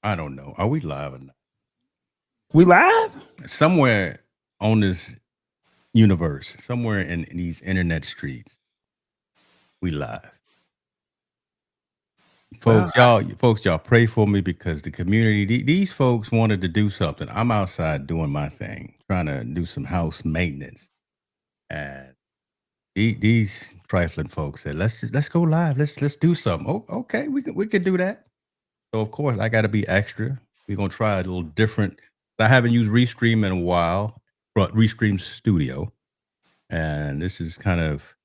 I don't know. Are we live or not? We live? Somewhere on this universe, somewhere in these internet streets, we live. Well, Y'all pray for me because the community, these folks wanted to do something. I'm outside doing my thing, trying to do some house maintenance. And these trifling folks said, let's go live. Let's do something. Oh, okay, we could do that. So of course I got to be extra. We're gonna try a little different. I haven't used Restream in a while, but Restream Studio, and this is kind of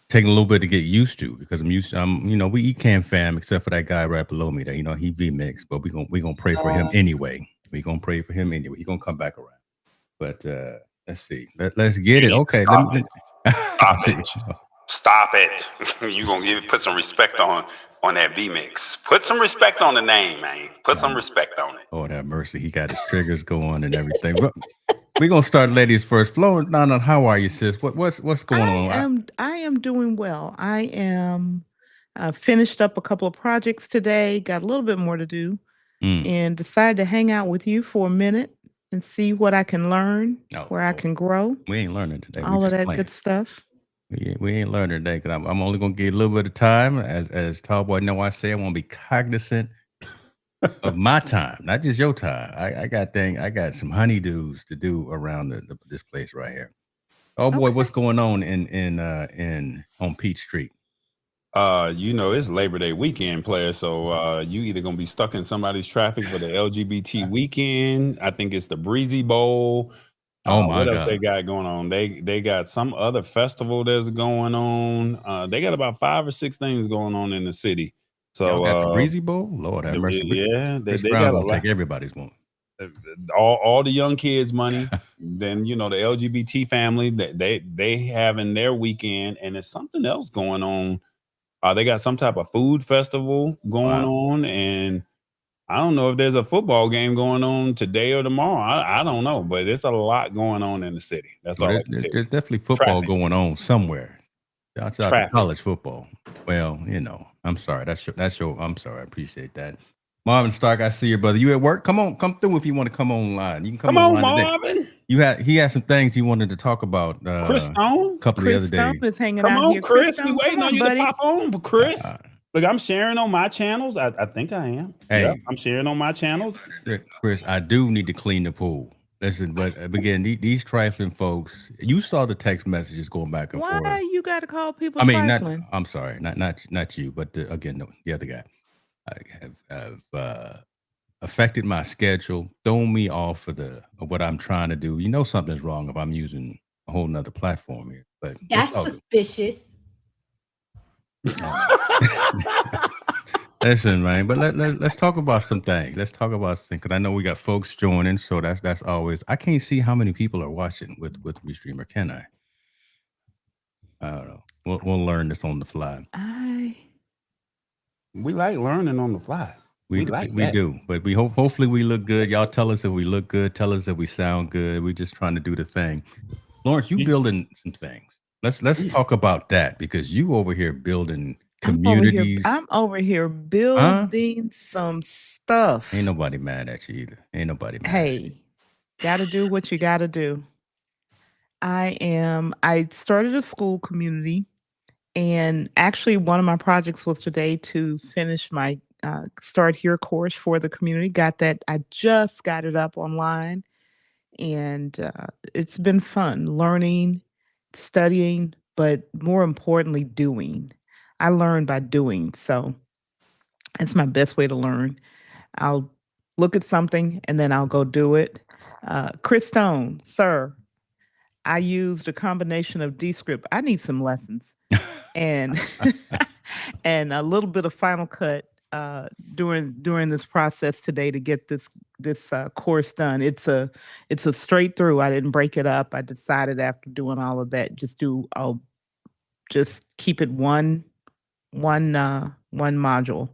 taking a little bit to get used to because I'm used. We eat Can Fam, except for that guy right below me. That he vmix, but we gonna pray for him anyway. We gonna pray for him anyway. He gonna come back around. But let's see. Let's get you it. need to Okay. Let stop me. it. I Stop see. it. Stop it. You gonna put some respect on that V mix. Put some respect on the name, man. Put some respect on it. Lord have mercy. He got his triggers going and everything. We're gonna start ladies first. Flo, Nana, how are you, sis? What's going I on? am I am doing well. I am finished up a couple of projects today, got a little bit more to do, Mm. and decided to hang out with you for a minute and see what I can learn, No, where I Lord. can grow, We ain't learning today. We all of just that playing. good stuff. We ain't learning today because I'm only gonna get a little bit of time. As Tallboy know, I say I want to be cognizant of my time, not just your time. I got some honeydews to do around this place right here. Oh boy, Okay. what's going on in on Peach Street? It's Labor Day weekend, player. So you either gonna be stuck in somebody's traffic for the LGBT weekend. I think it's the Breezy Bowl. Oh my What else they God. got going on? They got some other festival that's going on. They got about 5 or 6 things going on in the city. Y'all So got the Breezy Bowl? Lord have mercy. yeah, Chris they Brown got a gonna lot. take everybody's one. uh, all the young kids money. Then the LGBT family that they having their weekend, and there's something else going on. They got some type of food festival going Wow. on, and I don't know if there's a football game going on today or tomorrow. I don't know, but there's a lot going on in the city. That's Well, all I can tell there's you. definitely football Traffic, going on somewhere. Shouts out to traffic. college football. Well, I'm sorry. That's your. I'm sorry. I appreciate that. Marvin Stark, I see you, brother. You at work? Come on, come through if you want to come online. You can come Come on, online today. Marvin. He had some things he wanted to talk about Chris a Stone. couple of the Chris other Stone days. is hanging Come out on, here. Chris Chris. We Stone, come waiting on on, you to buddy. pop on, but Chris. Uh, Look, I'm sharing on my channels. I think I am. Yep, hey, I'm sharing on my channels. Chris, I do need to clean the pool. Listen, but again, these trifling folks, you saw the text messages going back and forth. Why you got to call people I mean, not. trifling? I'm sorry, not you, but again, no, the other guy. I have affected my schedule, thrown me off of what I'm trying to do. You know something's wrong if I'm using a whole nother platform here, but it's That's all good. suspicious. Listen, man, but let's talk about some things. Let's talk about something because I know we got folks joining, so that's always. I can't see how many people are watching with Restreamer, can I? I don't know. We'll learn this on the fly. I We like learning on the fly. We like We that. do, but we hopefully we look good. Y'all tell us if we look good. Tell us if we sound good. We're just trying to do the thing. Lawrence, you You- building some things. Let's talk about that because you over here building I'm over here. communities. I'm over here Huh? building some stuff. Ain't nobody mad at you either. Ain't nobody mad at you. Hey, got to do what you got to do. I started a school community, and actually one of my projects was today to finish my Start Here course for the community. Got that. I just got it up online, and it's been fun learning, studying, but more importantly, doing. I learn by doing. So it's my best way to learn. I'll look at something and then I'll go do it. Chris Stone, sir, I used a combination of Descript. I need some lessons and and a little bit of Final Cut during this process today to get this course done. It's a straight through. I didn't break it up. I decided after doing all of that, I'll just keep it one module.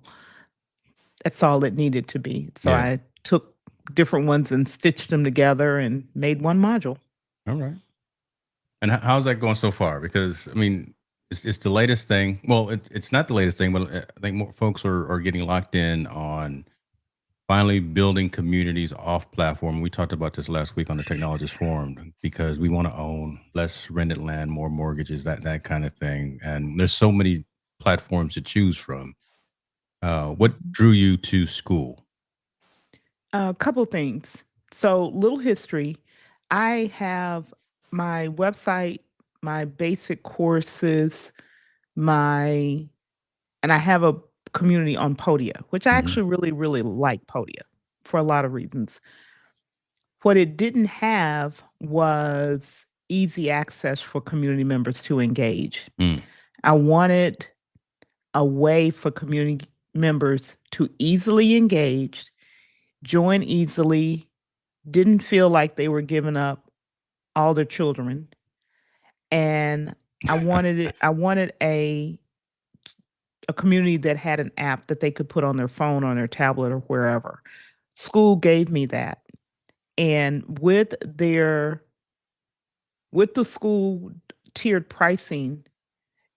That's all it needed to be. So Yeah. I took different ones and stitched them together and made one module. All right. And how's that going so far? Because I mean, it's the latest thing. Well, it's not the latest thing, but I think more folks are getting locked in on finally building communities off platform. We talked about this last week on the Technologist Forum because we want to own less rented land, more mortgages, that kind of thing. And there's so many platforms to choose from. What drew you to school? A couple things. So, little history. I have my website, my basic courses, my and I have a community on Podia, which I Mhm. actually really, really like Podia for a lot of reasons. What it didn't have was easy access for community members to engage. Mm. I wanted a way for community members to easily engage, join easily, didn't feel like they were giving up all their children. And I wanted a community that had an app that they could put on their phone, on their tablet, or wherever. School gave me that. And with the school tiered pricing,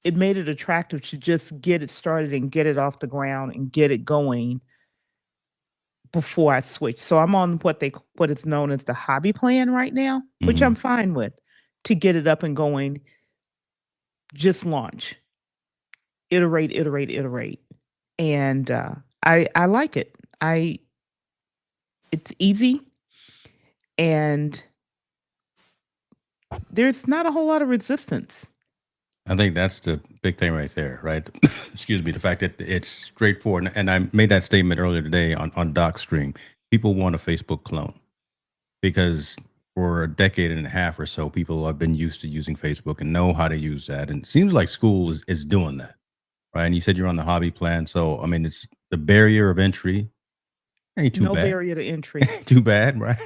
it made it attractive to just get it started and get it off the ground and get it going before I switch. So I'm on what is known as the hobby plan right now, which Mhm. I'm fine with, to get it up and going. Just launch, iterate, iterate, iterate, and I like it. I It's easy, and there's not a whole lot of resistance. I think that's the big thing right there, right? Excuse me. The fact that it's straightforward. And I made that statement earlier today on Doc Stream. People want a Facebook clone because for a decade and a half or so, people have been used to using Facebook and know how to use that. And it seems like school is doing that, right? And you said you're on the hobby plan. So, I mean, it's the barrier of entry ain't too No bad. barrier to entry. Too bad, right?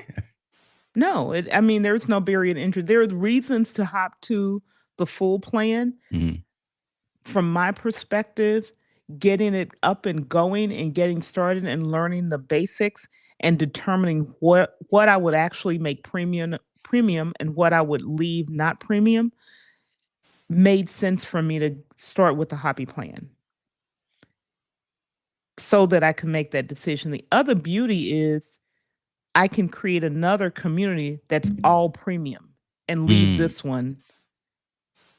No, I mean, there's no barrier to entry. There are reasons to hop to the full plan. Mhm. From my perspective, getting it up and going and getting started and learning the basics and determining what I would actually make premium and what I would leave not premium made sense for me to start with the hobby plan so that I can make that decision. The other beauty is I can create another community that's all premium and leave Mm, this one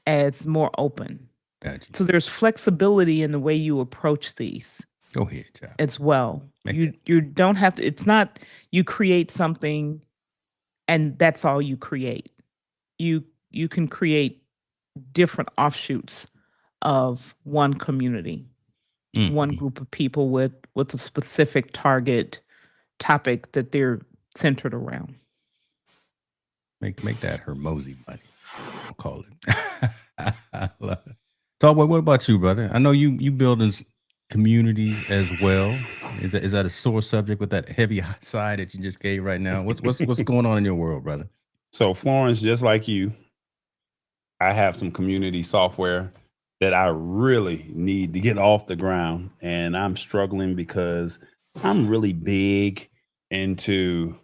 as more open. gotcha. So there's flexibility in the way you approach these Go ahead, child. as well. Make You don't have to, it's not you create something and that's all you create. You can create different offshoots of one community, one Mm. group of people with a specific target topic that they're centered around. Make that Hermosi money. I'll call it. I love it. So, what about you, brother? I know you building communities as well. Is that a sore subject with that heavy side that you just gave right now? What's going on in your world, brother? So Florence, just like you, I have some community software that I really need to get off the ground. And I'm struggling because I'm really big into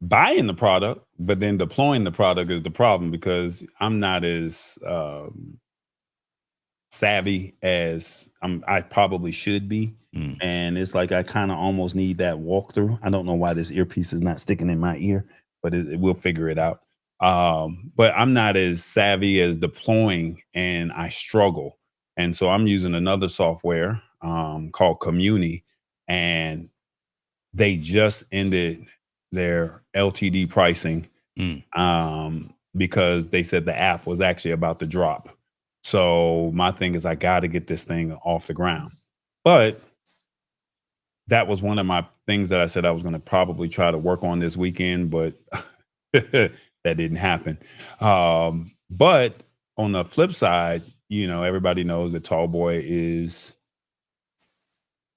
buying the product, but then deploying the product is the problem because I'm not as savvy as I probably should be. Mm. And it's like I kind of almost need that walkthrough. I don't know why this earpiece is not sticking in my ear, but we'll figure it out. But I'm not as savvy as deploying, and I struggle. And so I'm using another software called Communi, and they just ended their LTD pricing Mm. because they said the app was actually about to drop. So my thing is I got to get this thing off the ground. But that was one of my things that I said I was going to probably try to work on this weekend, but that didn't happen. But on the flip side, you know, everybody knows that Tallboy is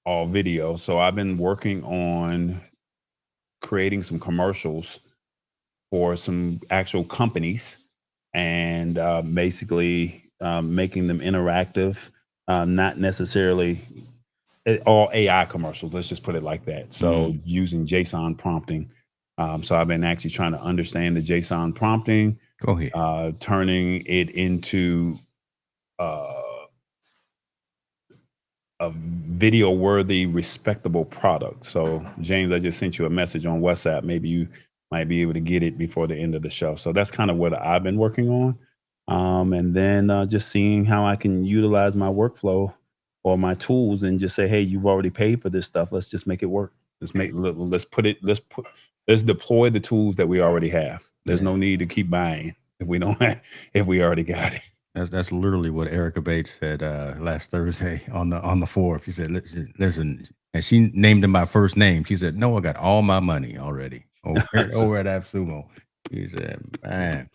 all video. So I've been working on creating some commercials for some actual companies and basically making them interactive, not necessarily all AI commercials. Let's just put it like that. So using JSON prompting. So I've been actually trying to understand the JSON prompting, Go ahead. turning it into a video worthy, respectable product. So James, I just sent you a message on WhatsApp. Maybe you might be able to get it before the end of the show. So that's kind of what I've been working on. And then just seeing how I can utilize my workflow or my tools and just say, hey, you've already paid for this stuff. Let's just make it work. Let's deploy the tools that we already have. There's no need to keep buying if we don't have, if we already got it. That's literally what Erica Bates said last Thursday on the forum. She said, listen, and she named him by first name. She said, no, I got all my money already over at AppSumo. He said, man,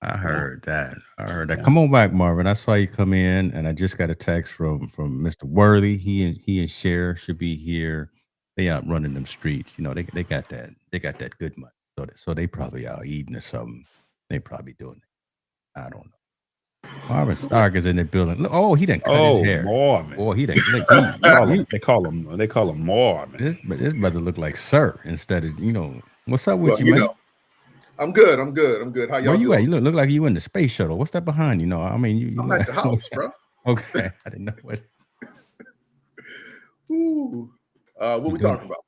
I heard that. Yeah. Come on back, Marvin. I saw you come in, and I just got a text from Mr. Worthy. He and Cher should be here. They out running them streets. You know, they got that. They got that good money. So they probably out eating or something. They probably doing it. I don't know. Marvin Stark is in the building. Oh, he done cut his hair. Marvin. Oh, he done. They call him Marvin. This brother look like Sir instead of, you know. What's up with Well, you, you man? know, I'm good. How y'all Where you doing? at? You look like you in the space shuttle. What's that behind you? No, I mean you I'm look at the house, bro. Okay, I didn't know what. Ooh. What we talking about?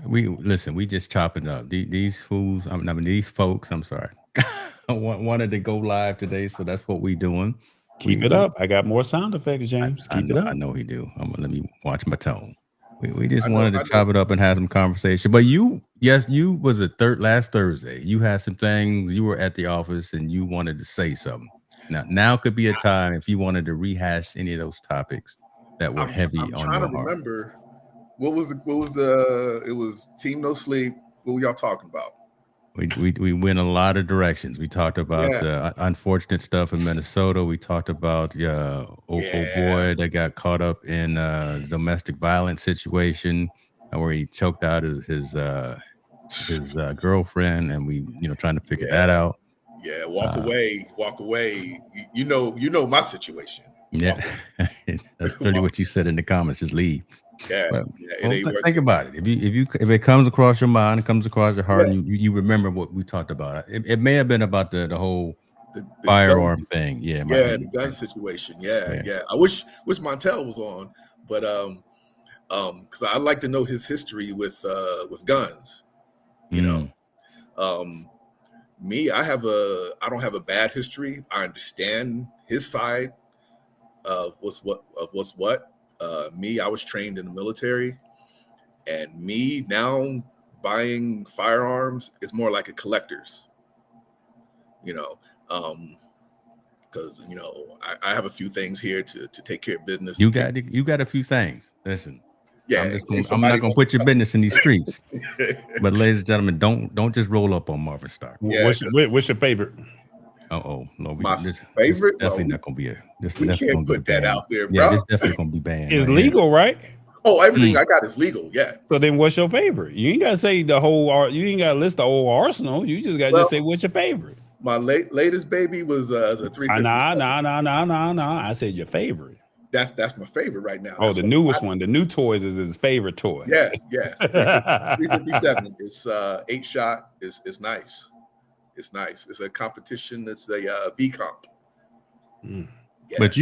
We just chopping up these fools. I mean these folks. I'm sorry. Wanted to go live today, so that's what we doing. Keep it up. I got more sound effects, James. Keep it up. I know he do. Let me watch my tone. We just wanted to chop it up and have some conversation. But you was last Thursday. You had some things. You were at the office and you wanted to say something. Now could be a time if you wanted to rehash any of those topics that were heavy on your heart. I'm trying to remember what was the it was Team No Sleep. What were y'all talking about? We went a lot of directions. We talked about unfortunate stuff in Minnesota. We talked about boy that got caught up in a domestic violence situation where he choked out his girlfriend, and we trying to figure that out. Yeah, walk away. You know my situation. Yeah, that's really what you said in the comments. Just leave. Yeah, it ain't worth think it. about it. If it comes across your mind, it comes across your heart, and you remember what we talked about. It may have been about the whole the firearm thing. Yeah, the gun situation. Yeah. I wish Montel was on, but because I'd like to know his history with guns. You know, me, I don't have a bad history. I understand his side of what's what. Me, I was trained in the military, and me now buying firearms is more like a collector's, because I have a few things here to take care of business. You got a few things. Listen, yeah, I'm not gonna put your business in these streets. But ladies and gentlemen, don't just roll up on Marvin Stark. Yeah, What's your favorite? No, favorite. This definitely not gonna be a. This We definitely can't gonna put be that banned. out there, bro. Yeah, this definitely gonna be banned. It's right legal, right? Oh, everything I got is legal. Yeah. So then, what's your favorite? You ain't gotta say the whole. You ain't gotta list the whole arsenal. You just gotta just say what's your favorite. My latest baby was a 357. Nah. I said your favorite. That's my favorite right now. Oh, That's the what newest one. The new toys is his favorite toy. Yeah, yes. 357. It's 8-shot. It's nice. It's nice. It's a competition. It's a V comp. Mm. Yeah. But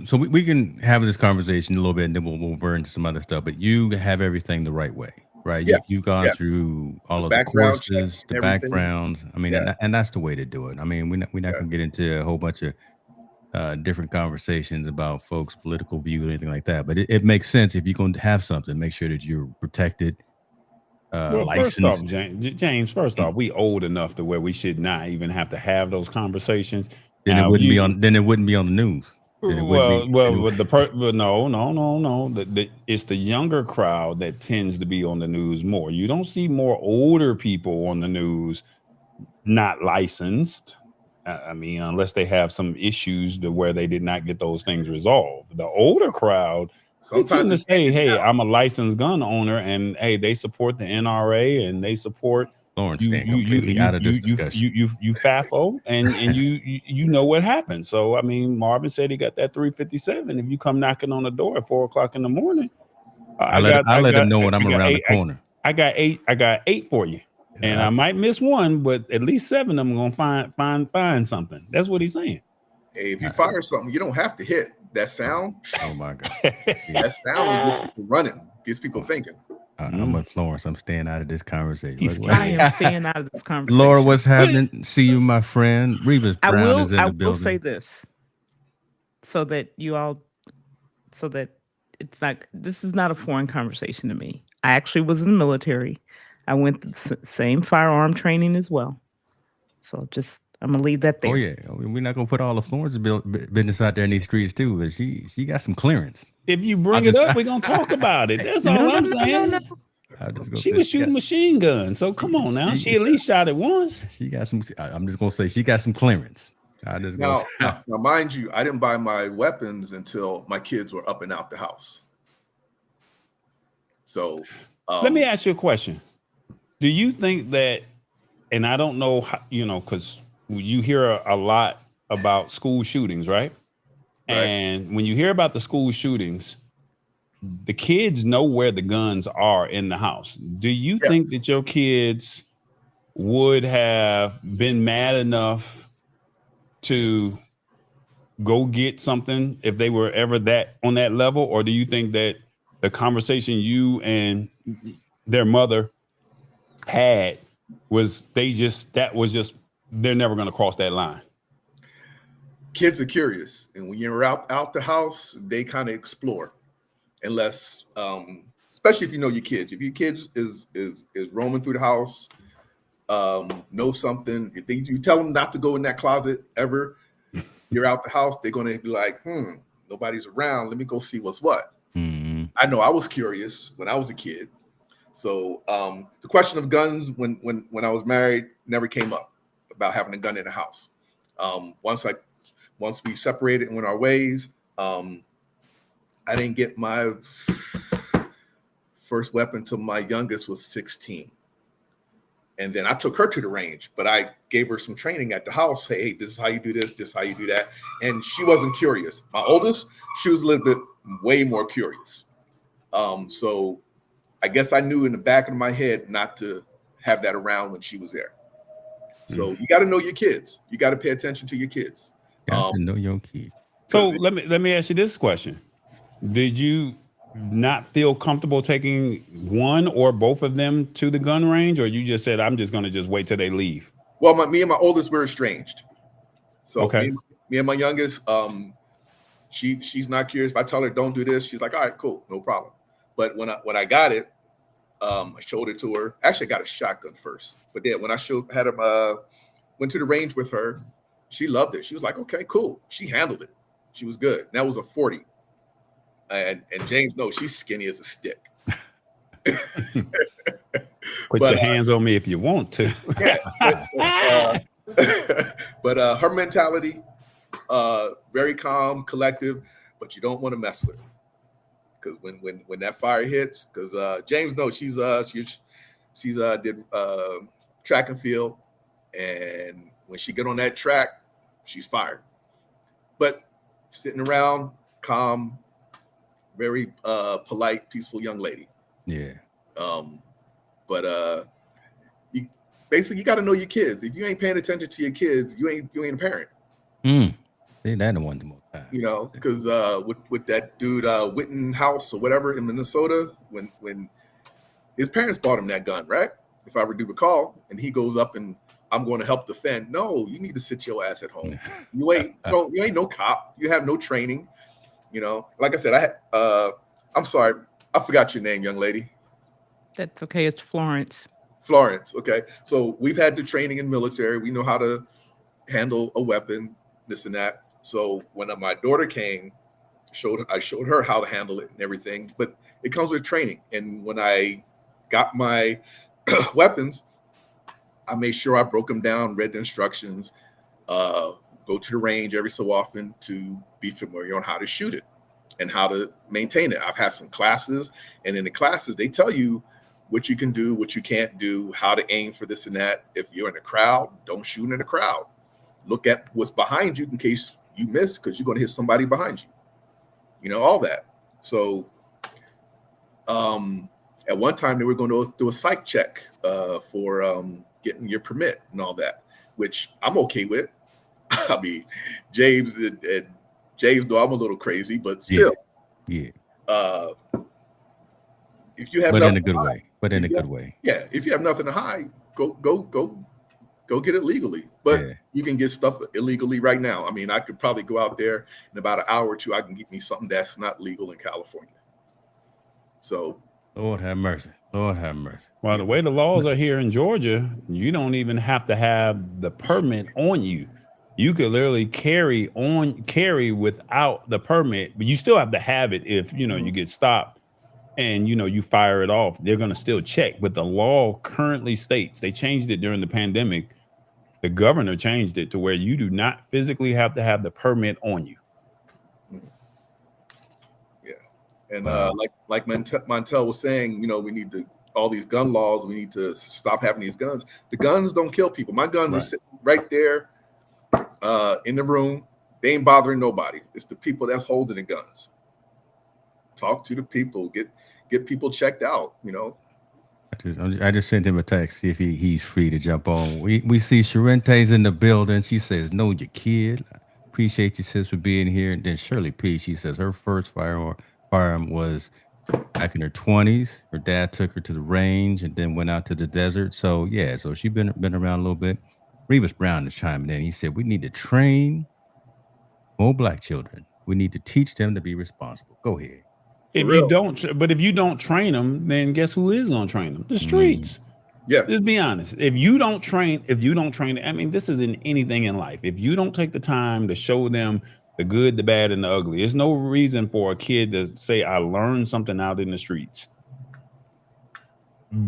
so we can have this conversation a little bit, and then we'll move into some other stuff. But you have everything the right way, right? Yes, You've gone yes. through all of the background courses, check, the everything. backgrounds. I mean, and that's the way to do it. I mean, we're not gonna get into a whole bunch of different conversations about folks' political view or anything like that. But it makes sense if you're going to have something, make sure that you're protected. Well, licensed. first off, James, we old enough to where we should not even have to have those conversations. Then it wouldn't be on. Then it wouldn't be on the news. No. It's the younger crowd that tends to be on the news more. You don't see more older people on the news not licensed. I mean, unless they have some issues to where they did not get those things resolved. The older crowd sometimes to say, "Hey, I'm a licensed gun owner," and hey, they support the NRA and they support. Lawrence staying completely out of this discussion. You FAFO and you know what happened. So I mean, Marvin said he got that 357. If you come knocking on the door at 4:00 in the morning, I let him know when I'm around the corner. I got eight for you, and I might miss one, but at least 7 of them gonna find something. That's what he's saying. Hey, if you fire something, you don't have to hit. that sound, Oh my God. that sound gets people running, gets people thinking. I'm with Florence. I'm staying out of this conversation. He's I am staying out of this conversation. Laura, what's happening? See you, my friend. Revis I Brown will. is in I the will say building. this, so that it's not. This is not a foreign conversation to me. I actually was in the military. I went through the same firearm training as well. So I'm gonna leave that there. Oh yeah, I mean, we're not gonna put all of Florence's business out there in these streets too, but she got some clearance. If you bring it up, we're gonna talk about it. That's all I'm saying. She was shooting machine guns, so come on now. She at least shot it once. She got some. I'm just gonna say she got some clearance. Now, mind you, I didn't buy my weapons until my kids were up and out the house. So let me ask you a question. Do you think that, and I don't know how, because you hear a lot about school shootings, right? And when you hear about the school shootings, the kids know where the guns are in the house. Do you think that your kids would have been mad enough to go get something if they were ever on that level? Or do you think that the conversation you and their mother had was they're never going to cross that line? Kids are curious, and when you're out the house, they kind of explore. Unless, especially if you know your kids. If your kids is roaming through the house, know something. If you tell them not to go in that closet ever, you're out the house, they're gonna be like, nobody's around. Let me go see what's what. Mm-hmm. I know I was curious when I was a kid. So the question of guns when I was married never came up about having a gun in the house. Once we separated and went our ways, I didn't get my first weapon till my youngest was 16. And then I took her to the range, but I gave her some training at the house. Hey, this is how you do this is how you do that. And she wasn't curious. My oldest, she was a little bit way more curious. So I guess I knew in the back of my head not to have that around when she was there. So you got to know your kids. You got to pay attention to your kids. Got to know your kids. So let me ask you this question. Did you not feel comfortable taking one or both of them to the gun range, or you just said, I'm just going to just wait till they leave? Well, me and my oldest were estranged. So okay. me and my youngest, she's not curious. If I tell her don't do this, she's like, all right, cool, no problem. But when I got it, I showed it to her. Actually, I got a shotgun first. But then when I went to the range with her, she loved it. She was like, okay, cool. She handled it. She was good. That was a 40. And James, no, she's skinny as a stick. Put your hands on me if you want to. But her mentality, very calm, collective, but you don't want to mess with her. Because when that fire hits, because James knows she's did track and field, and when she get on that track, she's fired. But sitting around, calm, very polite, peaceful young lady. Yeah. But you got to know your kids. If you ain't paying attention to your kids, you ain't a parent. Say that one more time. Because with that dude Wittenhouse or whatever in Minnesota, when his parents bought him that gun, right? If I do recall, and he goes up and I'm going to help defend. No, you need to sit your ass at home. You ain't no cop. You have no training. Like I said, I'm sorry, I forgot your name, young lady. That's okay. It's Florence. Florence. Okay. So we've had the training in military. We know how to handle a weapon, this and that. So when my daughter came, I showed her how to handle it and everything, but it comes with training. And when I got my weapons, I made sure I broke them down, read the instructions, go to the range every so often to be familiar on how to shoot it and how to maintain it. I've had some classes, and in the classes, they tell you what you can do, what you can't do, how to aim for this and that. If you're in a crowd, don't shoot in a crowd. Look at what's behind you in case you miss, because you're going to hit somebody behind you. All that. So at one time, they were going to do a psych check for getting your permit and all that, which I'm okay with. I mean, James and James, though I'm a little crazy, but Yeah. still, Yeah. If you have But in nothing a good to hide, way. But in a if you good have, way. yeah, if you have nothing to hide, go get it legally. But Yeah. you can get stuff illegally right now. I mean, I could probably go out there in about an hour or two. I can get me something that's not legal in California. So, Lord have mercy. Lord have mercy. Well, the way the laws are here in Georgia, you don't even have to have the permit on you. You could literally carry without the permit, but you still have to have it if you get stopped and you fire it off. They're going to still check. But the law currently states, they changed it during the pandemic. The governor changed it to where you do not physically have to have the permit on you. and Wow. like Montel was saying, we need all these gun laws. We need to stop having these guns. The guns don't kill people. My guns are sitting right there in the room. They ain't bothering nobody. It's the people that's holding the guns. Talk to the people. Get people checked out. I just sent him a text, see if he's free to jump on. We see Sharente's in the building. She says, "Know your kid. Appreciate you, sis, for being here." And then Shirley P, she says her first firearm was back in her 20s. Her dad took her to the range and then went out to the desert. So yeah, so she's been around a little bit. Revis Brown is chiming in. He said, "We need to train more black children. We need to teach them to be responsible." Go ahead. If you don't train them, then guess who is going to train them? The streets. Yeah. Let's be honest. If you don't train, I mean, this is in anything in life. If you don't take the time to show them the good, the bad, and the ugly, there's no reason for a kid to say, "I learned something out in the streets,"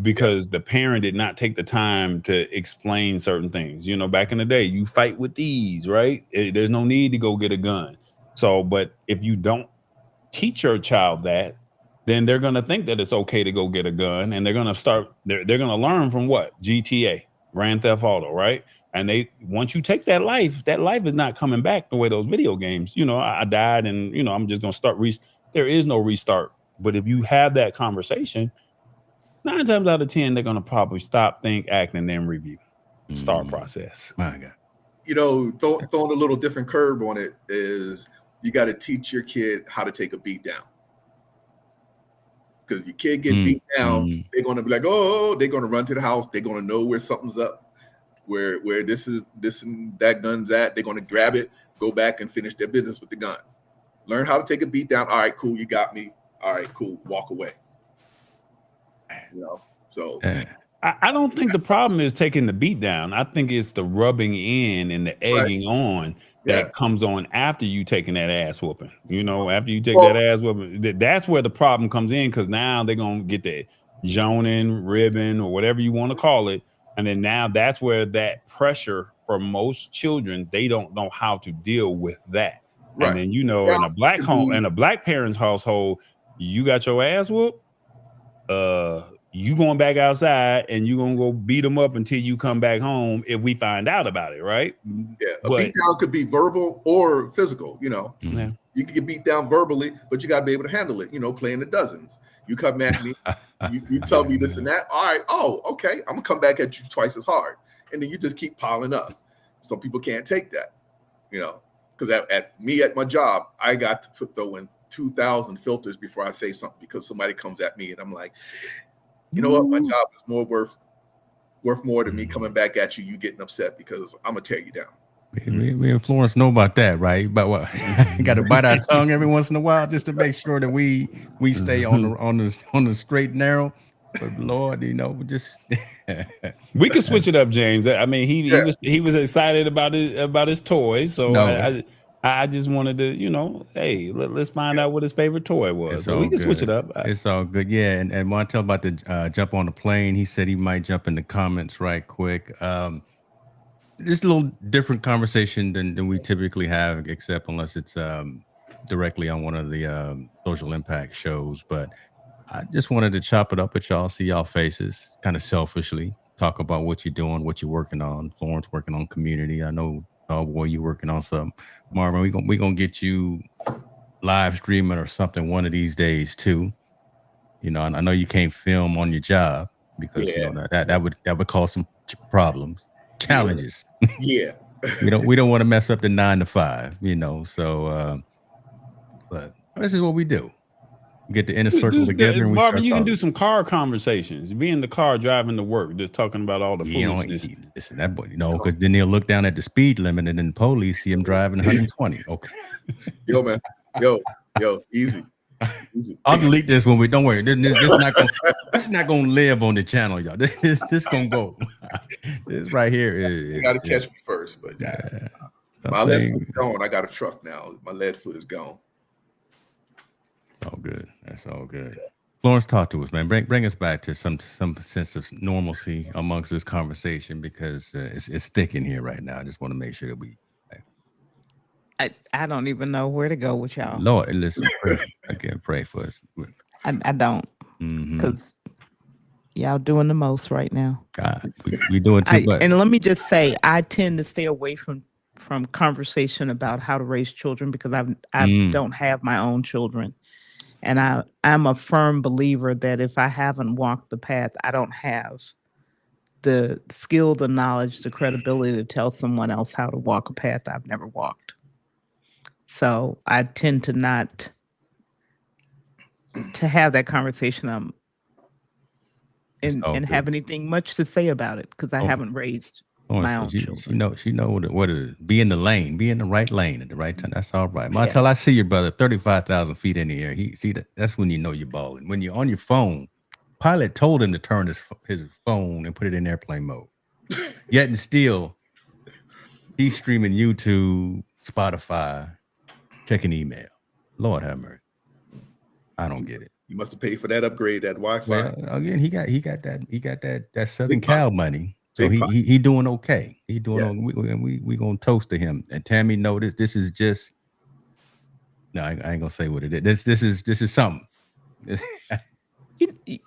because the parent did not take the time to explain certain things. Back in the day, you fight with these, right? There's no need to go get a gun. So, but if you don't teach your child that, then they're going to think that it's okay to go get a gun, and they're going to they're going to learn from what? GTA, Grand Theft Auto, right? And once you take that life is not coming back the way those video games, I died and, I'm just going to start. There is no restart. But if you have that conversation, 9 times out of 10, they're going to probably stop, think, act, and then review. Start process. My God. Throwing a little different curve on it is you got to teach your kid how to take a beat down. Because your kid get beat down, they're going to be like, oh, they're going to run to the house. They're going to know where something's up, where this and that gun's at. They're going to grab it, go back and finish their business with the gun. Learn how to take a beat down. All right, cool. You got me. All right, cool. Walk away. So I don't think the problem is taking the beat down. I think it's the rubbing in and the egging on that comes on after you taking that ass whooping. After you take that ass whooping, that's where the problem comes in, because now they're going to get the joning, ribbon, or whatever you want to call it. And then now that's where that pressure for most children, they don't know how to deal with that. Right. And then, in a black home, in a black parent's household, you got your ass whooped. You going back outside and you gonna go beat them up until you come back home if we find out about it, right? Yeah, beat down could be verbal or physical. You can get beat down verbally, but you got to be able to handle it. Playing the dozens. You come at me, you tell me this and that. All right, okay, I'm gonna come back at you twice as hard, and then you just keep piling up. Some people can't take that, because at my job, I got to throw in 2,000 filters before I say something, because somebody comes at me and I'm like, you know what? My job is more worth more than me coming back at you getting upset, because I'm gonna tear you down. We in Florence know about that, right? But what? Got to bite our tongue every once in a while just to make sure that we stay on the straight and narrow. But Lord, we just we could switch it up, James. I mean, he was excited about his toys, so I just wanted to, hey, let's find out what his favorite toy was. So we can switch it up. It's all good. Yeah. And Montel about to jump on the plane. He said he might jump in the comments right quick. This a little different conversation than we typically have, except unless it's directly on one of the social impact shows. But I just wanted to chop it up with y'all, see y'all faces, kind of selfishly, talk about what you're doing, what you're working on. Florence working on community. I know, oh boy, you working on something. Marvin, we gonna get you live streaming or something one of these days too. I know you can't film on your job because that would cause some problems, challenges. Yeah. we don't want to mess up the 9 to 5. So But this is what we do. We get the inner circle together and we Marvin, start you can talking. do some car conversations. Be in the car driving to work, just talking about all the foolishness. Listen, that boy, because then they'll look down at the speed limit and then the police see him driving 120. Okay. Yo, man. Yo, easy. I'll delete this when we don't worry. This not gonna live on the channel, y'all. This gonna go. This right here is. You gotta catch me first, but my lead foot is gone. I got a truck now. My lead foot is gone. All good. That's all good. Florence, talk to us, man. Bring us back to some sense of normalcy amongst this conversation, because it's thick in here right now. I just want to make sure that we. I don't even know where to go with y'all. Lord, listen, pray for us. I don't, because y'all doing the most right now. God, we doing too much. And let me just say, I tend to stay away from conversation about how to raise children, because I don't have my own children. And I'm a firm believer that if I haven't walked the path, I don't have the skill, the knowledge, the credibility to tell someone else how to walk a path I've never walked. So I tend to not to have that conversation and have anything much to say about it, because I haven't raised my own children. She know what it is. Be in the lane, be in the right lane at the right time. That's all right. Until I see your brother 35,000 feet in the air, that's when you know you're balling. When you're on your phone, pilot told him to turn his phone and put it in airplane mode. Yet and still, he's streaming YouTube, Spotify, checking email. Lord have mercy. I don't get it. You must have paid for that upgrade, that Wi-Fi. Well, again, he got that Southern Cal money. So he doing okay. He doing we gonna toast to him. And Tammy, know this is just no, I ain't gonna say what it is. This is something.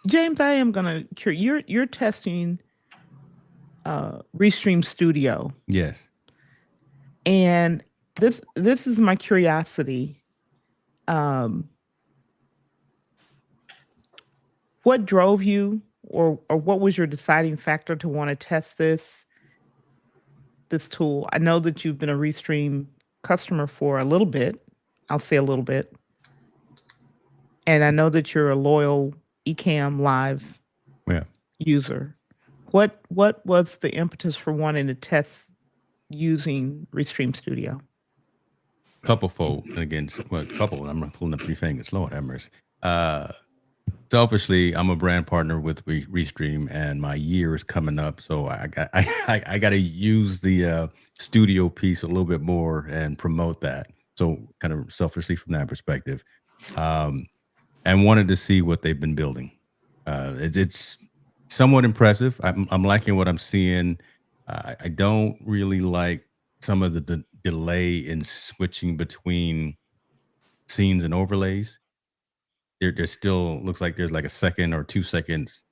James, I am gonna cure. You're testing Restream Studio. Yes. And this is my curiosity. What drove you, or what was your deciding factor to want to test this tool? I know that you've been a Restream customer for a little bit. I'll say a little bit. And I know that you're a loyal Ecamm Live user. What was the impetus for wanting to test using Restream Studio? Couple-fold. And again, couple. I'm pulling up 3 fingers. Lord have mercy. Selfishly, I'm a brand partner with Restream, and my year is coming up, so I got to use the studio piece a little bit more and promote that. So, kind of selfishly from that perspective, and wanted to see what they've been building. It's somewhat impressive. I'm liking what I'm seeing. I don't really like some of the delay in switching between scenes and overlays. There still looks like there's like a second or 2 seconds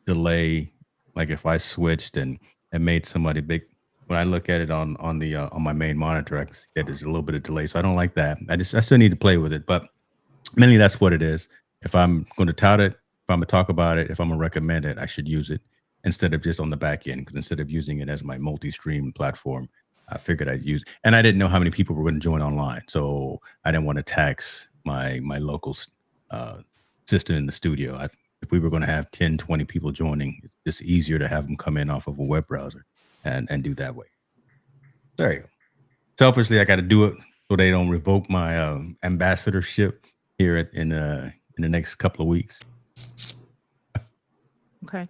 delay. Like if I switched and made somebody big, when I look at it on my main monitor, I can see that there's a little bit of delay. So I don't like that. I still need to play with it, but mainly that's what it is. If I'm going to tout it, if I'm going to talk about it, if I'm going to recommend it, I should use it instead of just on the back end. Because instead of using it as my multi-stream platform, I figured I'd use, and I didn't know how many people were going to join online, so I didn't want to tax my local system in the studio. If we were going to have 10, 20 people joining, it's just easier to have them come in off of a web browser and do that way. There you go. Selfishly, I got to do it so they don't revoke my ambassadorship here in the next couple of weeks. Okay.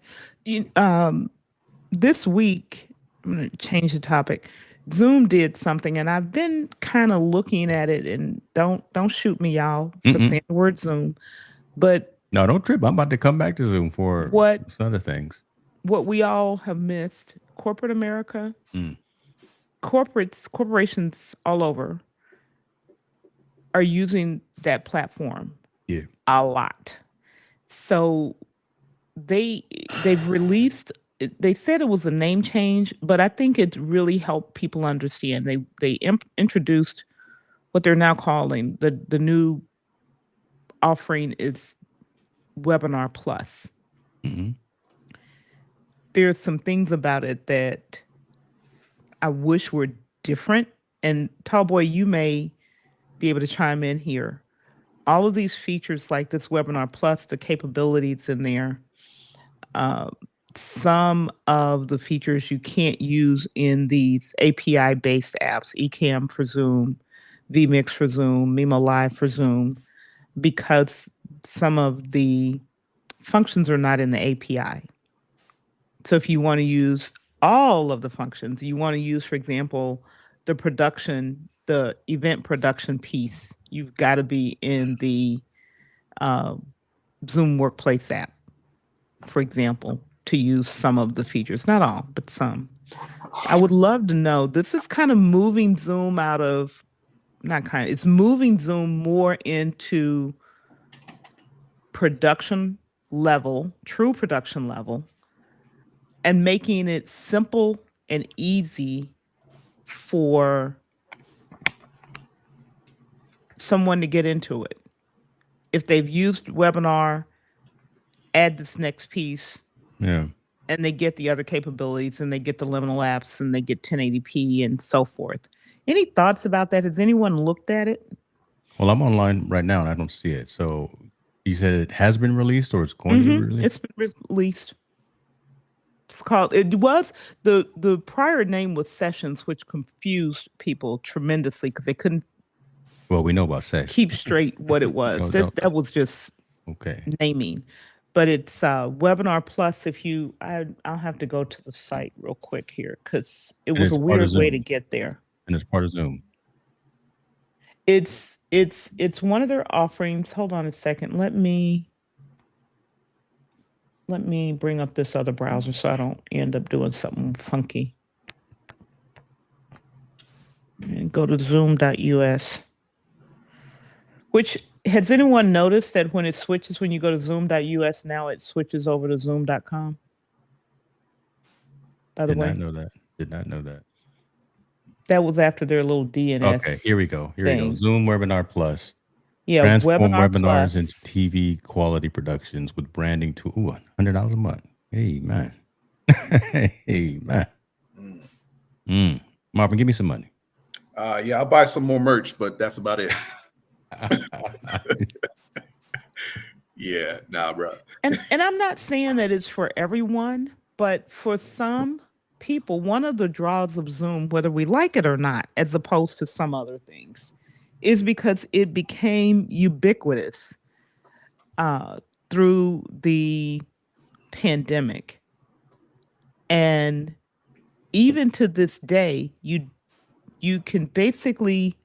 This week, I'm going to change the topic. Zoom did something, and I've been kind of looking at it, and don't shoot me, y'all, for saying the word Zoom. But no, don't trip. I'm about to come back to Zoom for some other things. What we all have missed, corporate America, corporations all over are using that platform a lot. So they've released. They said it was a name change, but I think it really helped people understand. They introduced what they're now calling the new offering is Webinar Plus. There's some things about it that I wish were different. And Tallboy, you may be able to chime in here. all of these features like this Webinar Plus, the capabilities in there, some of the features you can't use in these API-based apps, Ecamm for Zoom, vMix for Zoom, Mimo Live for Zoom, because some of the functions are not in the API. So if you want to use all of the functions, you want to use, for example, the event production piece, you've got to be in the Zoom Workplace app, for example, to use some of the features. Not all, but some. I would love to know, this is kind of moving Zoom out of, it's moving Zoom more into production level, true production level, and making it simple and easy for someone to get into it. If they've used Webinar, add this next piece. Yeah. And they get the other capabilities, and they get the liminal apps, and they get 1080p and so forth. Any thoughts about that? Has anyone looked at it? Well, I'm online right now and I don't see it. So you said it has been released or it's going to be released? It's been released. It's called, it was, the prior name was Sessions, which confused people tremendously because they couldn't Well, we know about Sessions. keep straight what it was. That was just Okay. naming. But it's Webinar Plus. I'll have to go to the site real quick here because it was a weird way to get there. And it's part of Zoom. It's one of their offerings. Hold on a second. Let me bring up this other browser so I don't end up doing something funky. And go to zoom.us. Which, has anyone noticed that when it switches, when you go to zoom.us, now it switches over to zoom.com? By the way, Did not know that. that was after their little DNS. Okay, here we go. thing. Zoom Webinar Plus. Yeah, Transform Webinar webinars Plus. into TV quality productions with branding to $100 a month. Hey, man. Hey, man. Marvin, give me some money. Yeah, I'll buy some more merch, but that's about it. Yeah, nah, bro. And I'm not saying that it's for everyone, but for some people, one of the draws of Zoom, whether we like it or not, as opposed to some other things, is because it became ubiquitous through the pandemic. And even to this day, you can basically